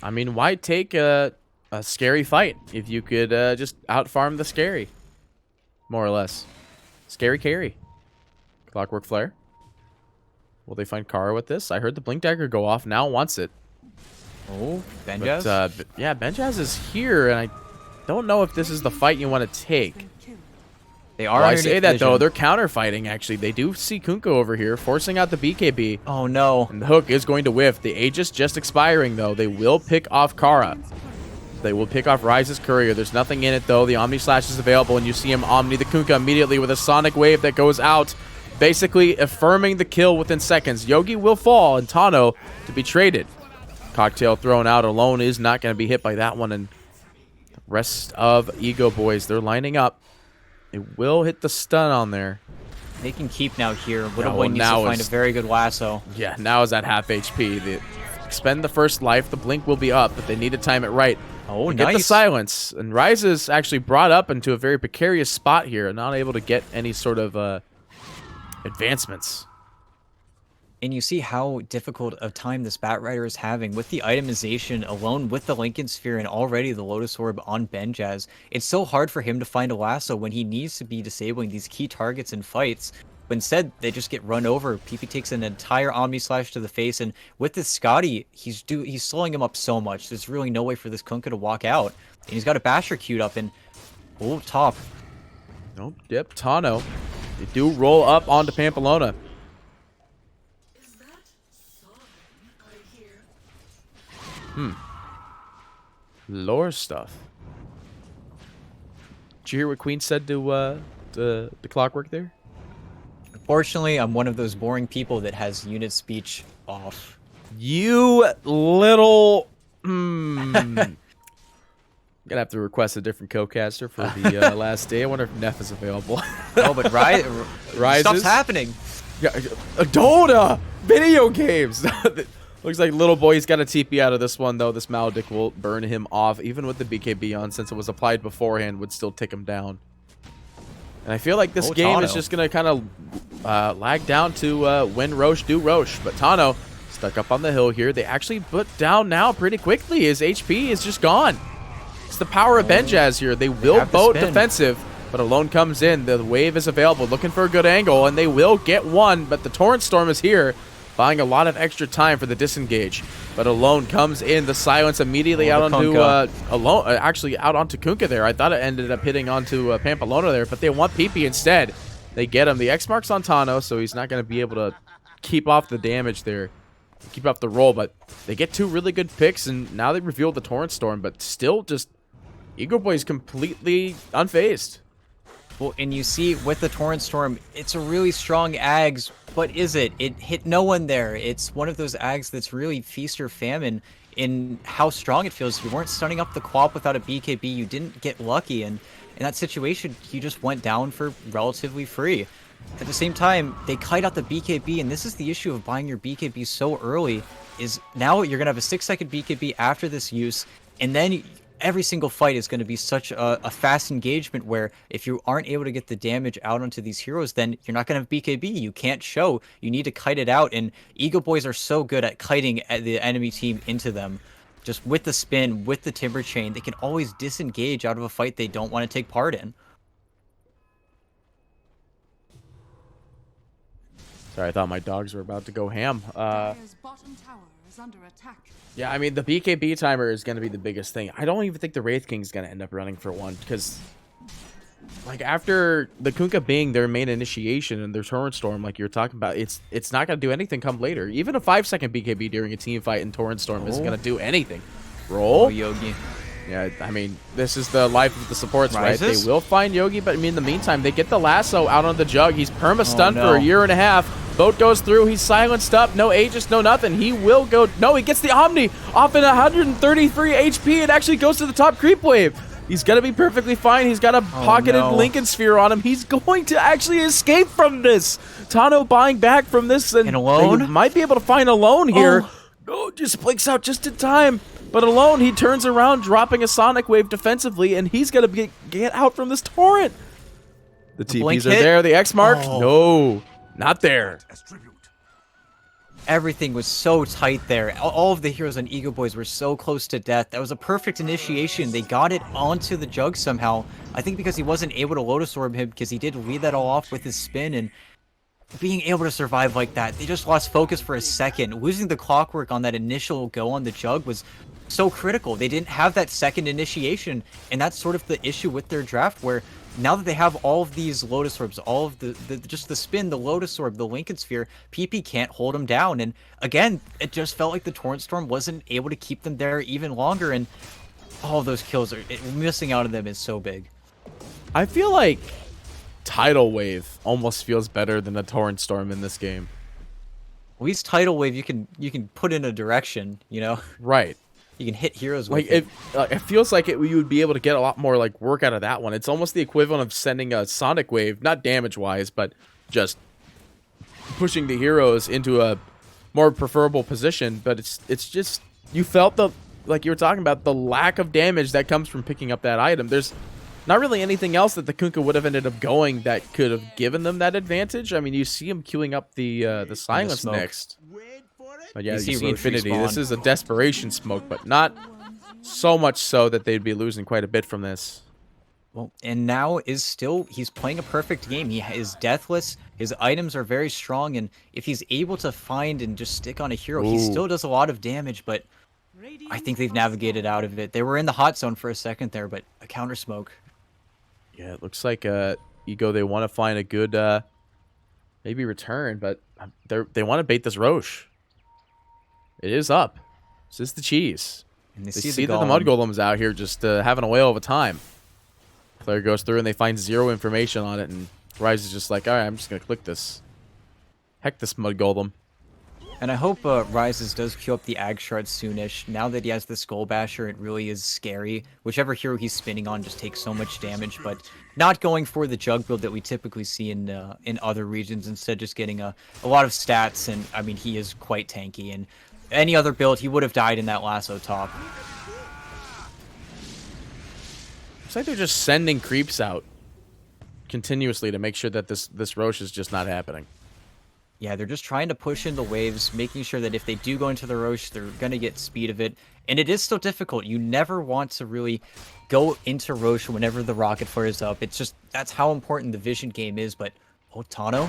I mean, why take a scary fight if you could just out-farm the scary? More or less. Scary carry. Clockwork Flare. Will they find Kara with this? I heard the Blink Dagger go off. Now wants it. Oh, Benjaz? But, yeah, Benjaz is here, and I don't know if this is the fight you want to take. They are. Well, I say that, vision. though. They're counter-fighting, actually. They do see Kunkka over here, forcing out the BKB. Oh, no. And the hook is going to whiff. The Aegis just expiring, though. They will pick off Kara. They will pick off Ryze's Courier. There's nothing in it, though. The Omni Slash is available, and you see him Omni the Kunkka immediately with a Sonic Wave that goes out, basically affirming the kill within seconds. Yogi will fall, and Tano to be traded. Cocktail thrown out alone is not going to be hit by that one, and the rest of Egoboys, they're lining up. It will hit the stun on there. They can keep now here. Little Yeah, Boy needs to find a very good lasso. Yeah, now is at half HP. They expend the first life. The blink will be up, but they need to time it right. Oh, Get the nice. silence. And Ryze is actually brought up into a very precarious spot here, not able to get any sort of advancements. And you see how difficult of time this Batrider is having with the itemization alone, with the Lincoln Sphere and already the Lotus Orb on Benjaz. It's so hard for him to find a lasso when he needs to be disabling these key targets in fights. But instead, they just get run over. PP takes an entire Omni Slash to the face, and with this Scotty, he's slowing him up so much. There's really no way for this Kunkka to walk out. And he's got a Basher queued up, and oh, top. Nope. Yep, Tano. They do roll up onto Pamplona. Lore stuff. Did you hear what Queen said to the Clockwork there? Unfortunately, I'm one of those boring people that has unit speech off. You little... Gonna have to request a different co-caster for the last day. I wonder if Neff is available. Oh, but Ryze stuff's is? happening. Yeah, Dota! Video games! Looks like Little Boy's got a TP out of this one, though. This Maledict will burn him off, even with the BKB on, since it was applied beforehand, would still take him down. And I feel like this game is just going to kind of lag down to when Roche do Roche. But Tano stuck up on the hill here. They actually put down now pretty quickly. His HP is just gone. It's the power of Benjaz here. They will boat defensive, but Alone comes in. The wave is available, looking for a good angle, and they will get one, but the Torrent Storm is here, buying a lot of extra time for the disengage. But Alone comes in. The silence immediately out onto Alone, actually out onto Kunkka there. I thought it ended up hitting onto Pamplona there, but they want PP instead. They get him. The X mark's on Tano, so he's not going to be able to keep off the damage there, keep up the roll. But they get two really good picks, and now they reveal the Torrent Storm, but still just Egoboy's completely unfazed. Well, and you see with the Torrent Storm, it's a really strong Ags, but is it? It hit no one there. It's one of those Ags that's really feast or famine in how strong it feels. You weren't stunning up the Quap without a BKB. You didn't get lucky, and in that situation, you just went down for relatively free. At the same time, they kite out the BKB, and this is the issue of buying your BKB so early, is now you're going to have a 6-second BKB after this use, and then every single fight is going to be such a fast engagement where if you aren't able to get the damage out onto these heroes, then you're not going to have BKB. You can't show. You need to kite it out, and Egoboys are so good at kiting the enemy team into them. Just with the spin, with the Timber Chain, they can always disengage out of a fight they don't want to take part in. Sorry, I thought my dogs were about to go ham. Dire's bottom tower is under attack. Yeah, I mean, the BKB timer is going to be the biggest thing. I don't even think the Wraith King is going to end up running for one, because like after the Kunkka being their main initiation and their Torrent Storm, like you're talking about, it's not going to do anything come later. Even a 5-second BKB during a team fight in Torrent Storm isn't going to do anything. Roll. Oh, Yogi. Yeah, I mean, this is the life of the supports, right? They Rises? will find Yogi, but I mean, in the meantime, they get the lasso out on the Jug. He's perma-stunned no. for a year and a half. Boat goes through. He's silenced up. No Aegis, no nothing. He will go. No, he gets the Omni off at 133 HP. It actually goes to the top creep wave. He's going to be perfectly fine. He's got a pocketed Lincoln Sphere on him. He's going to actually escape from this. Tano buying back from this. And Alone? might be able to find Alone here. Oh, just blinks out just in time. But Alone, he turns around, dropping a Sonic Wave defensively, and he's going to get out from this torrent. The TPs are there. The X mark? No, not there. Everything was so tight there. All of the heroes on Egoboys were so close to death. That was a perfect initiation. They got it onto the Jug somehow. I think because he wasn't able to Lotus Orb him, because he did lead that all off with his spin, and being able to survive like that, they just lost focus for a second. Losing the clockwork on that initial go on the Jug was so critical. They didn't have that second initiation, and that's sort of the issue with their draft, where now that they have all of these Lotus Orbs, all of just the spin, the Lotus Orb, the Lincoln Sphere, PP can't hold them down. And again, it just felt like the Torrent Storm wasn't able to keep them there even longer, and all of those kills missing out on them is so big. I feel like Tidal Wave almost feels better than a Torrent Storm in this game. At least Tidal Wave you can put in a direction, you know? Right. You can hit heroes with it feels like you would be able to get a lot more like work out of that one. It's almost the equivalent of sending a Sonic Wave, not damage-wise, but just pushing the heroes into a more preferable position. But it's just, you felt like you were talking about, the lack of damage that comes from picking up that item. There's not really anything else that the Kunkka would have ended up going that could have given them that advantage. I mean, you see him queuing up the Silence next. But yeah, you see Infinity. This is a desperation smoke, but not so much so that they'd be losing quite a bit from this. Well, and now he's playing a perfect game. He is deathless. His items are very strong, and if he's able to find and just stick on a hero, he still does a lot of damage, but I think they've navigated out of it. They were in the hot zone for a second there, but a counter smoke. Yeah, it looks like Ego, they want to find a good maybe return, but they want to bait this Roche. It is up. This is the cheese. And they see that the Mud Golem's out here just having a whale of a time. Player goes through and they find zero information on it, and Rise is just like, all right, I'm just going to click this. Heck this Mud Golem. And I hope Rises does queue up the Ag Shard soonish. Now that he has the Skull Basher, it really is scary. Whichever hero he's spinning on just takes so much damage, but not going for the Jug build that we typically see in other regions. Instead, just getting a lot of stats, and I mean, he is quite tanky, and any other build, he would have died in that lasso top. Looks like they're just sending creeps out continuously to make sure that this Roche is just not happening. Yeah, they're just trying to push in the waves, making sure that if they do go into the Roche, they're going to get speed of it. And it is still difficult. You never want to really go into Roche whenever the rocket flares up. It's just, that's how important the vision game is. But, Tano?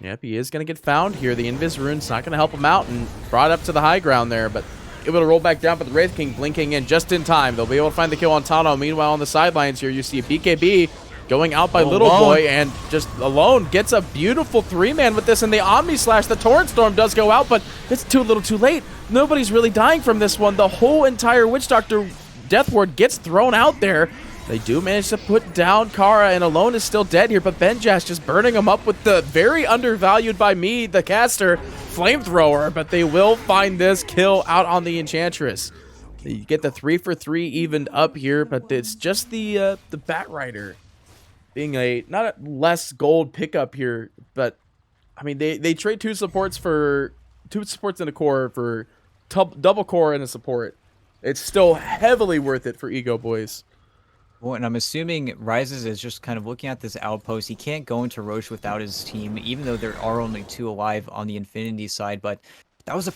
Yep, he is going to get found here. The Invis Rune's not going to help him out, and brought up to the high ground there, but able to roll back down, but the Wraith King blinking in just in time. They'll be able to find the kill on Tano. Meanwhile, on the sidelines here, you see BKB going out by Little Boy, and just Alone gets a beautiful 3-man with this, and the Omni Slash, the Torrent Storm does go out, but it's too little too late. Nobody's really dying from this one. The whole entire Witch Doctor Death Ward gets thrown out there. They do manage to put down Kara, and Alone is still dead here, but Benjash just burning him up with the very undervalued by me, the caster, Flamethrower, but they will find this kill out on the Enchantress. You get the 3-for-3 evened up here, but it's just the Batrider being not a less gold pickup here, but I mean they trade two supports and a core for double core and a support. It's still heavily worth it for Egoboys. Well, and I'm assuming Rises is just kind of looking at this outpost. He can't go into Roche without his team, even though there are only 2 alive on the Infinity side. But that was a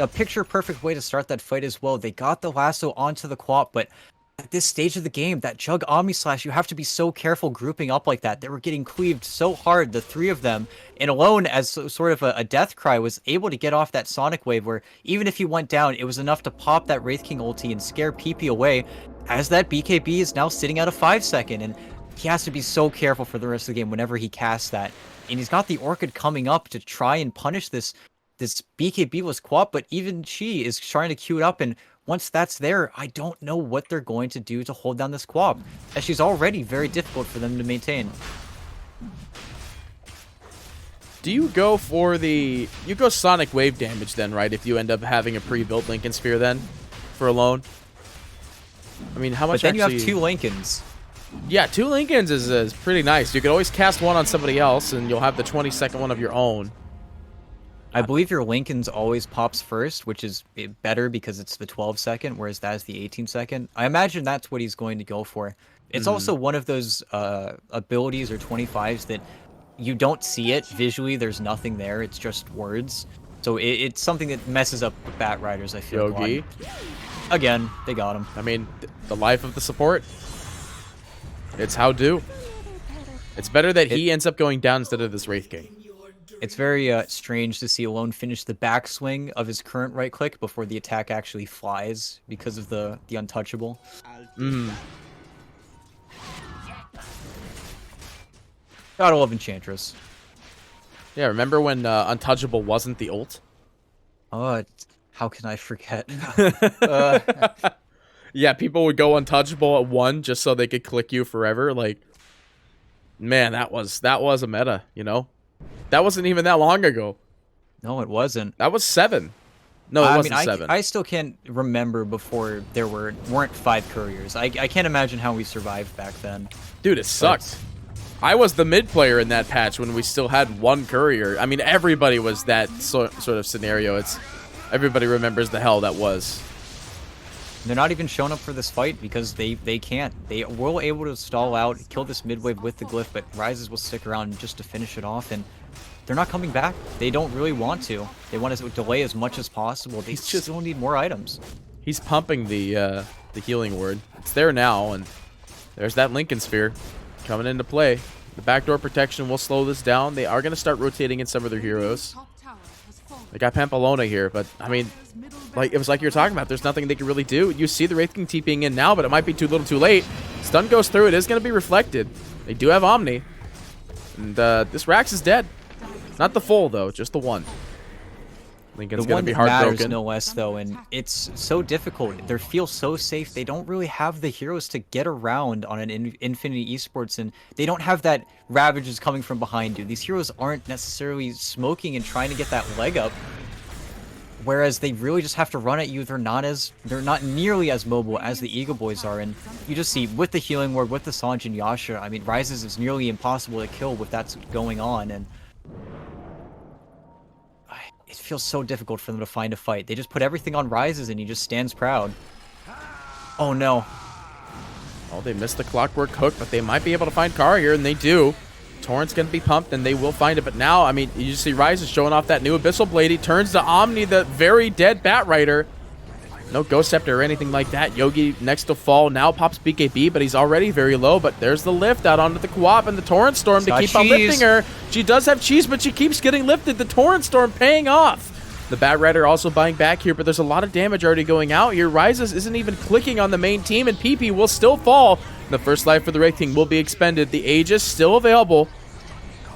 picture-perfect way to start that fight as well. They got the lasso onto the Quap, but at this stage of the game, that Jug Omni Slash, you have to be so careful grouping up like that. They were getting cleaved so hard, the 3 of them, and Alone, as sort of a death cry, was able to get off that Sonic Wave where even if he went down, it was enough to pop that Wraith King ulti and scare PP away, as that BKB is now sitting at a 5-second, and he has to be so careful for the rest of the game whenever he casts that. And he's got the Orchid coming up to try and punish this BKB-less Quap, but even she is trying to queue it up, and once that's there, I don't know what they're going to do to hold down this Quap, as she's already very difficult for them to maintain. Do you go for you go Sonic Wave damage then, right? If you end up having a pre-built Lincoln Sphere then for Alone? I mean, how much But then you actually... have 2 Lincolns. Yeah, 2 Lincolns is pretty nice. You can always cast one on somebody else, and you'll have the 22nd one of your own. I believe your Lincoln's always pops first, which is better because it's the 12-second, whereas that is the 18-second. I imagine that's what he's going to go for. It's also one of those abilities or 25s that you don't see it visually. There's nothing there. It's just words. So it's something that messes up Bat Riders, I feel. Yogi. Again, they got him. I mean, the life of the support. It's how do. It's better that he ends up going down instead of this Wraith King. It's very strange to see Alone finish the backswing of his current right click before the attack actually flies because of the untouchable. Gotta love Enchantress. Yeah, remember when Untouchable wasn't the ult? Oh, how can I forget? Yeah, people would go Untouchable at 1 just so they could click you forever. Like, man, that was a meta, you know? That wasn't even that long ago. No, it wasn't. That was 7. No, it wasn't 7. I still can't remember before there weren't 5 couriers. I can't imagine how we survived back then. Dude, it sucked. I was the mid player in that patch when we still had 1 courier. I mean, everybody was that sort of scenario. Everybody remembers the hell that was. They're not even showing up for this fight because they can't. They were able to stall out, kill this mid wave with the glyph, but Rises will stick around just to finish it off, and they're not coming back. They don't really want to. They want to delay as much as possible. They still need more items. He's pumping the healing word. It's there now, and there's that Lincoln Sphere coming into play. The backdoor protection will slow this down. They are going to start rotating in some of their heroes. They got Pampelona here, but, I mean, like it was like you were talking about, there's nothing they can really do. You see the Wraith King TPing in now, but it might be too little too late. Stun goes through. It is going to be reflected. They do have Omni. And this Rax is dead. Not the full, though, just the 1. Lincoln's going to be heartbroken. No less, though, and it's so difficult. They feel so safe. They don't really have the heroes to get around on an Infinity Esports, and they don't have that Ravages coming from behind you. These heroes aren't necessarily smoking and trying to get that leg up, whereas they really just have to run at you. They're not nearly as mobile as the Egoboys are, and you just see with the healing ward, with the Sanj and Yasha, I mean, Rises is nearly impossible to kill with that's going on, and it feels so difficult for them to find a fight. They just put everything on Rises, and he just stands proud. Oh, no. Oh, they missed the clockwork hook, but they might be able to find Kara here, and they do. Torrent's going to be pumped, and they will find it. But now, I mean, you just see Rises showing off that new Abyssal Blade. He turns to Omni, the very dead Bat Rider. No Ghost Scepter or anything like that. Yogi next to fall. Now pops BKB, but he's already very low. But there's the lift out onto the Co-op and the Torrent Storm to keep on lifting her. She does have cheese, but she keeps getting lifted. The Torrent Storm paying off. The Bat Rider also buying back here, but there's a lot of damage already going out here. Rises isn't even clicking on the main team, and PP will still fall. The first life for the Wraith King will be expended. The Aegis still available.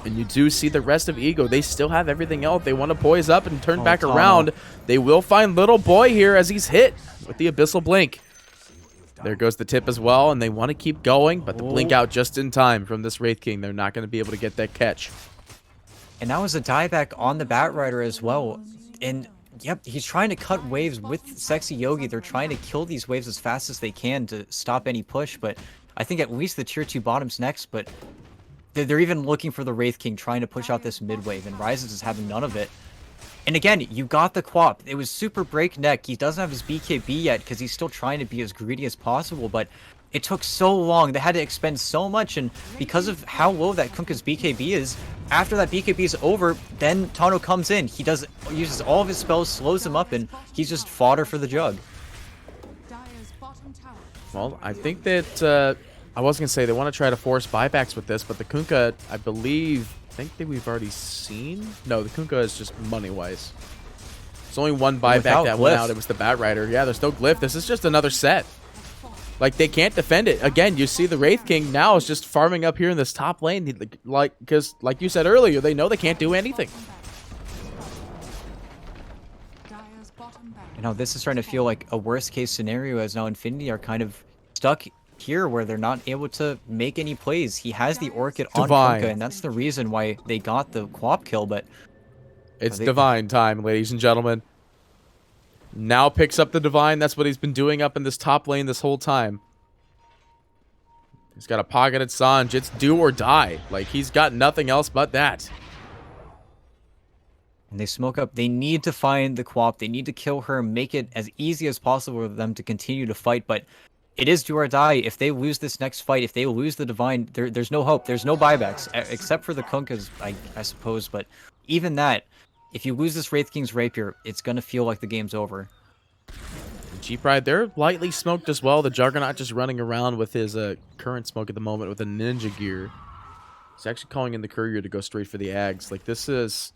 And you do see the rest of Ego. They still have everything else. They want to poise up and turn back around. They will find Little Boy here as he's hit with the Abyssal Blink. There goes the tip as well, and they want to keep going, but the blink out just in time from this Wraith King. They're not going to be able to get that catch. And that was a dieback on the Bat Rider as well. And, yep, he's trying to cut waves with Sexy Yogi. They're trying to kill these waves as fast as they can to stop any push, but I think at least the tier 2 bottom's next, but they're even looking for the Wraith King, trying to push out this mid wave, and Rises is having none of it. And again, you got the Quap. It was super breakneck. He doesn't have his BKB yet because he's still trying to be as greedy as possible, but it took so long. They had to expend so much, and because of how low that Kunkka's BKB is, after that BKB is over, then Tano comes in. He uses all of his spells, slows him up, and he's just fodder for the Jug. Well, I think that I was going to say they want to try to force buybacks with this, but the Kunkka, I think that we've already seen. No, the Kunkka is just money-wise. There's only one buyback that went out. It was the Bat Rider. Yeah, there's no glyph. This is just another set. Like, they can't defend it. Again, you see the Wraith King now is just farming up here in this top lane. Because, like you said earlier, they know they can't do anything. You know, this is starting to feel like a worst-case scenario, as now Infinity are kind of stuck here where they're not able to make any plays. He has the Orchid on Kunkka, and that's the reason why they got the Quap kill, but it's divine time, ladies and gentlemen. Now picks up the Divine. That's what he's been doing up in this top lane this whole time. He's got a pocketed Sanj. It's do or die. Like, he's got nothing else but that. And they smoke up. They need to find the Quap. They need to kill her, make it as easy as possible for them to continue to fight. But it is do or die. If they lose this next fight, if they lose the Divine, there's no hope. There's no buybacks, except for the Kunkas, I suppose. But even that, if you lose this Wraith King's Rapier, it's going to feel like the game's over. G-Pride, they're lightly smoked as well. The Juggernaut just running around with his current smoke at the moment with a ninja gear. He's actually calling in the courier to go straight for the Ags. Like, this is...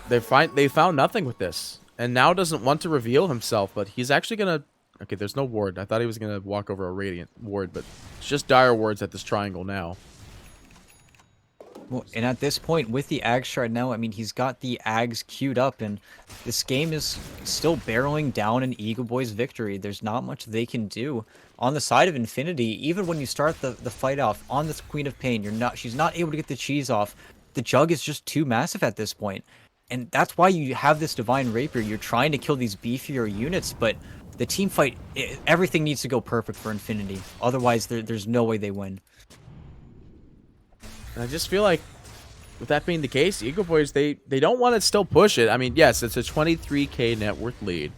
They found nothing with this. And now doesn't want to reveal himself, but he's actually going to... Okay, there's no ward. I thought he was going to walk over a Radiant ward, but it's just dire wards at this triangle now. Well, and at this point, with the Ag Shard now, I mean, he's got the Ags queued up, and this game is still barreling down an Egoboys victory. There's not much they can do. On the side of Infinity, even when you start the fight off on this Queen of Pain, she's not able to get the cheese off. The Jug is just too massive at this point. And that's why you have this Divine Rapier. You're trying to kill these beefier units, but the team fight, everything needs to go perfect for Infinity. Otherwise, there's no way they win. And I just feel like, with that being the case, Egoboys, they don't want to still push it. I mean, yes, it's a 23k net worth lead.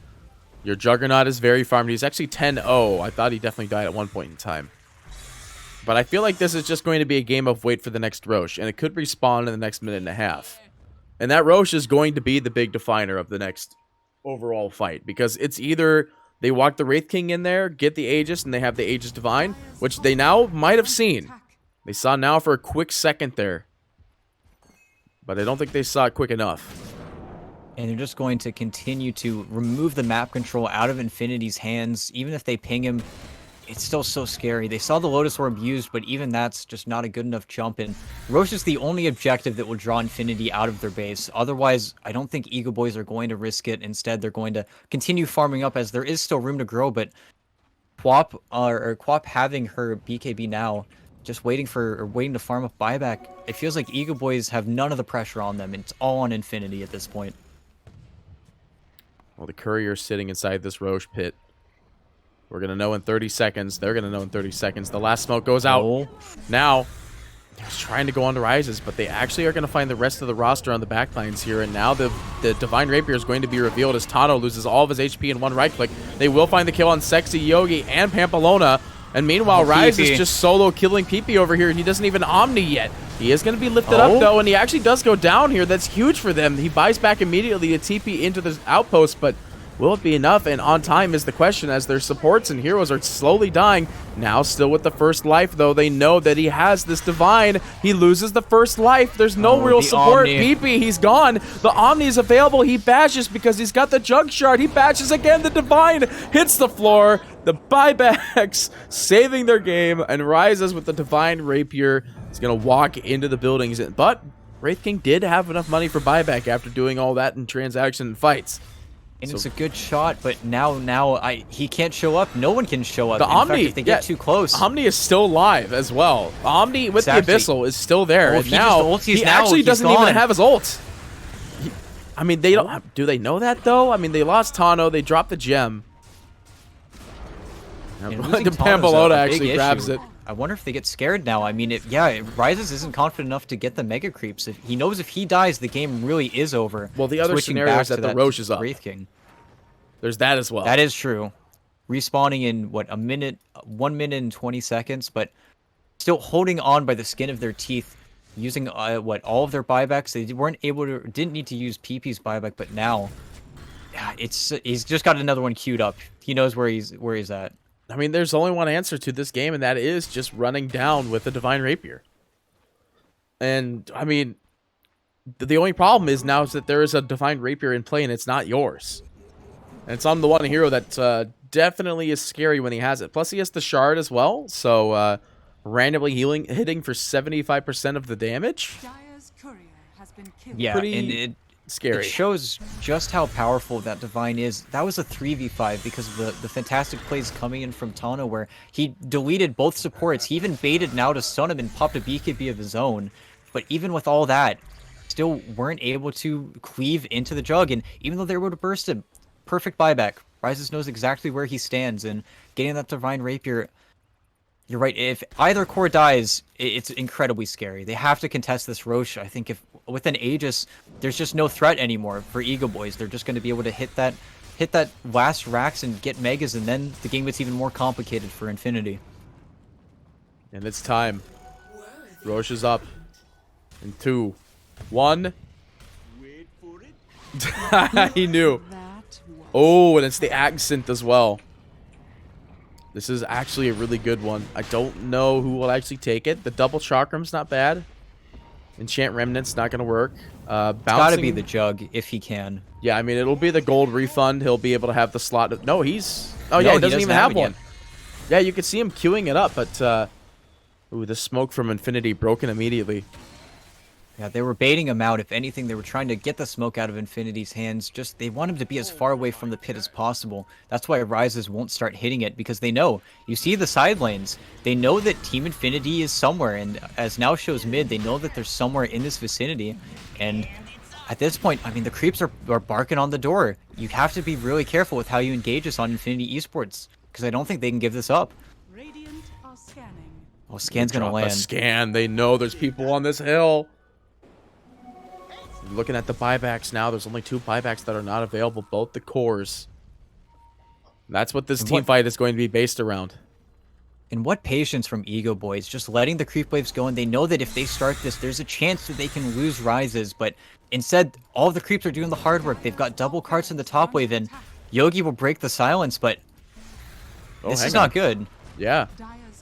Your Juggernaut is very farmed. He's actually 10-0. I thought he definitely died at one point in time. But I feel like this is just going to be a game of wait for the next Rosh, and it could respawn in the next minute and a half. And that Rosh is going to be the big definer of the next overall fight, because it's either they walk the Wraith King in there, get the Aegis, and they have the Aegis Divine, which they now might have seen. They saw now for a quick second there. But I don't think they saw it quick enough. And they're just going to continue to remove the map control out of Infinity's hands. Even if they ping him, it's still so scary. They saw the Lotus Orb used, but even that's just not a good enough jump. And Roche is the only objective that will draw Infinity out of their base. Otherwise, I don't think Egoboys are going to risk it. Instead, they're going to continue farming up, as there is still room to grow. But Quap having her BKB now, just waiting to farm up buyback. It feels like Egoboys have none of the pressure on them. It's all on Infinity at this point. Well, the courier's sitting inside this Roche pit. We're going to know in 30 seconds. They're going to know in 30 seconds. The last smoke goes out. Oh. Now, they're trying to go on to Rises, but they actually are going to find the rest of the roster on the backlines here. And now the Divine Rapier is going to be revealed as Tano loses all of his HP in one right click. They will find the kill on Sexy Yogi and Pampelona. And meanwhile, Rise is just solo killing PP over here. He doesn't even Omni yet. He is going to be lifted up, though, and he actually does go down here. That's huge for them. He buys back immediately to TP into the outpost, but will it be enough? And on time is the question, as their supports and heroes are slowly dying. Now still with the first life, though. They know that he has this Divine. He loses the first life. There's no real support. PP, he's gone. The Omni is available. He bashes because he's got the Jug Shard. He bashes again. The Divine hits the floor. The buybacks saving their game, and Rises with the Divine Rapier is going to walk into the buildings. But Wraith King did have enough money for buyback after doing all that in transaction and fights. And it's a good shot, but now he can't show up. No one can show up. The Omni, fact, if they get too close. Omni is still live as well. Omni with the Abyssal is still there. Oh, and now he actually doesn't even have his ult. I mean, they don't. Do they know that though? I mean, they lost Tano. They dropped the gem. The Pampelona actually grabs it. I wonder if they get scared now. I mean, Rises isn't confident enough to get the mega creeps. He knows if he dies, the game really is over. Well, the other scenario is that the Roche is up. Wraith King. There's that as well. That is true. Respawning in, what, 1 minute and 20 seconds, but still holding on by the skin of their teeth, using, all of their buybacks. They didn't need to use PP's buyback, but now, he's just got another one queued up. He knows where he's at. I mean, there's only one answer to this game, and that is just running down with the Divine Rapier. And, I mean, the only problem is now is that there is a Divine Rapier in play, and it's not yours. And it's on the one hero that definitely is scary when he has it. Plus, he has the Shard as well, so randomly hitting for 75% of the damage. Dire's courier has been killed. Yeah, and scary. It shows just how powerful that Divine is. That was a 3v5 because of the fantastic plays coming in from Tano, where he deleted both supports. He even baited now to stun him and popped a BKB of his own. But even with all that, still weren't able to cleave into the Jug. And even though they were able to burst him, perfect buyback. Rises knows exactly where he stands, and getting that Divine Rapier, you're right. If either core dies, it's incredibly scary. They have to contest this Roche. I think if with an Aegis, there's just no threat anymore for Egoboys. They're just going to be able to hit that last Rax and get Megas, and then the game gets even more complicated for Infinity. And it's time. Roche is up. In 2, 1. He knew. Oh, and it's the accent as well. This is actually a really good one. I don't know who will actually take it. The double chakram's not bad. Enchant Remnant's not going to work. It's got to be the Jug if he can. Yeah, I mean, it'll be the gold refund. He'll be able to have the slot. No, he's... Oh, No, yeah, he he doesn't even have it one. yet. Yeah, you can see him queuing it up, but... Ooh, the smoke from Infinity broken immediately. Yeah, they were baiting him out. If anything, they were trying to get the smoke out of Infinity's hands. Just, they want him to be as far away from the pit as possible. That's why Rises won't start hitting it, because they know. You see the side lanes. They know that Team Infinity is somewhere, and as now shows mid, they know that they're somewhere in this vicinity. And at this point, I mean, the creeps are barking on the door. You have to be really careful with how you engage us on Infinity Esports, because I don't think they can give this up. Radiant are scanning. Oh, Scan's gonna Drop a land. scan. They know there's people on this hill. Looking at the buybacks now, there's only 2 buybacks that are not available, both the cores. That's what this team fight is going to be based around. And what patience from Egoboys, just letting the creep waves go, and they know that if they start this, there's a chance that they can lose Rises, but instead, all of the creeps are doing the hard work. They've got double carts in the top wave, and Yogi will break the silence, but this is not good. Yeah.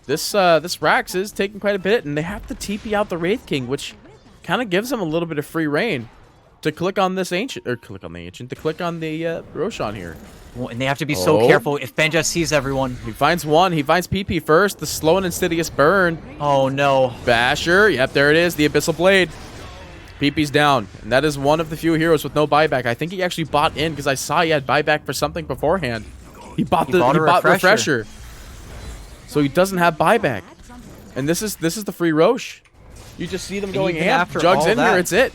This Rax is taking quite a bit, and they have to TP out the Wraith King, which kind of gives them a little bit of free reign to click on this Ancient, to click on the Roshan here. Well, and they have to be so careful if Benja sees everyone. He finds one. He finds PP first. The slow and insidious burn. Oh, no. Basher. Yep, there it is. The Abyssal Blade. PP's down. And that is one of the few heroes with no buyback. I think he actually bought in because I saw he had buyback for something beforehand. He bought refresher. So he doesn't have buyback. And this is the free Roche. You just see them going even ham. after Jugs all in that- here. It's it.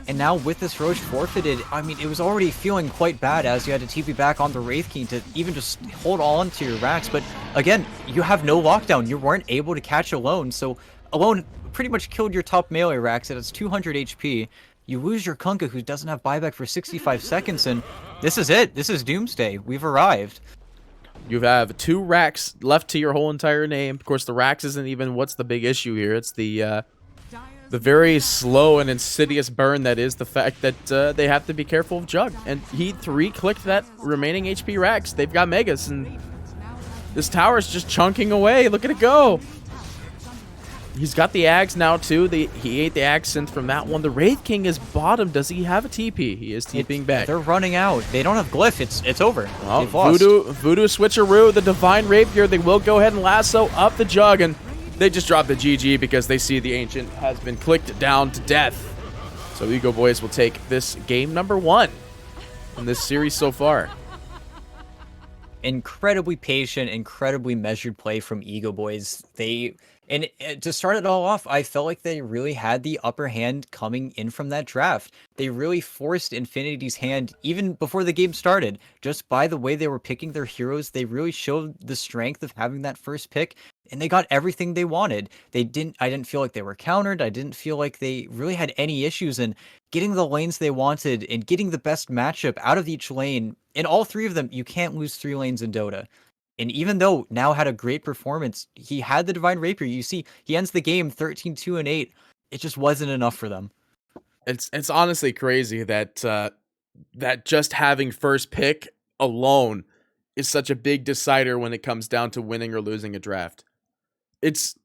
And now with this Roche forfeited, I mean, it was already feeling quite bad as you had to TP back on the Wraith King to even just hold on to your racks. But again, you have no lockdown. You weren't able to catch Alone, so Alone pretty much killed your top melee racks at its 200 HP. You lose your Kunkka, who doesn't have buyback for 65 seconds, and this is it. This is Doomsday. We've arrived. You have 2 racks left to your whole entire name. Of course, the racks isn't even what's the big issue here. It's the very slow and insidious burn that is the fact that they have to be careful of Jug. And he 3-clicked that remaining HP racks. They've got Megas, and this tower's just chunking away. Look at it go. He's got the Ags now, too. He ate the Accent from that one. The Wraith King is bottom. Does he have a TP? He is TPing back. They're running out. They don't have Glyph. It's over. Well, They've lost. Voodoo switcheroo, the Divine Rapier. They will go ahead and lasso up the Jug, and they just drop the GG because they see the Ancient has been clicked down to death. So Egoboys will take this game number 1 in this series so far. Incredibly patient, incredibly measured play from Egoboys. And to start it all off, I felt like they really had the upper hand coming in from that draft. They really forced Infinity's hand even before the game started. Just by the way they were picking their heroes, they really showed the strength of having that first pick, and they got everything they wanted. I didn't feel like they were countered. I didn't feel like they really had any issues in getting the lanes they wanted and getting the best matchup out of each lane. In all 3 of them, you can't lose 3 lanes in Dota. And even though Now had a great performance, he had the Divine Rapier. You see, he ends the game 13-2-8. It just wasn't enough for them. It's honestly crazy that that just having first pick alone is such a big decider when it comes down to winning or losing a draft. It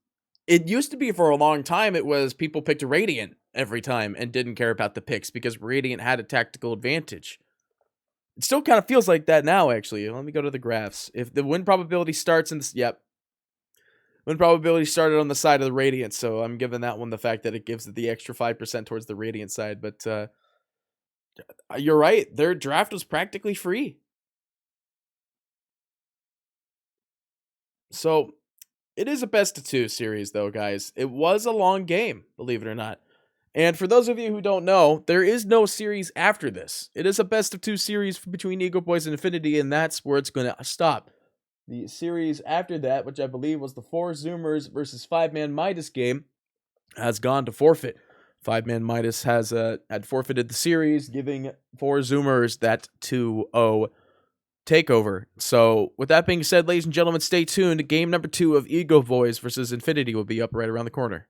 used to be for a long time it was people picked Radiant every time and didn't care about the picks because Radiant had a tactical advantage. It still kind of feels like that now, actually. Let me go to the graphs. If the win probability starts in this... Yep. Win probability started on the side of the Radiant, so I'm giving that one the fact that it gives it the extra 5% towards the Radiant side. But you're right. Their draft was practically free. So it is a best of 2 series, though, guys. It was a long game, believe it or not. And for those of you who don't know, there is no series after this. It is a best of 2 series between Egoboys and Infinity, and that's where it's going to stop. The series after that, which I believe was the 4 Zoomers versus 5-man Midas game, has gone to forfeit. 5-man Midas has had forfeited the series, giving 4 Zoomers that 2-0 takeover. So, with that being said, ladies and gentlemen, stay tuned. Game number 2 of Egoboys versus Infinity will be up right around the corner.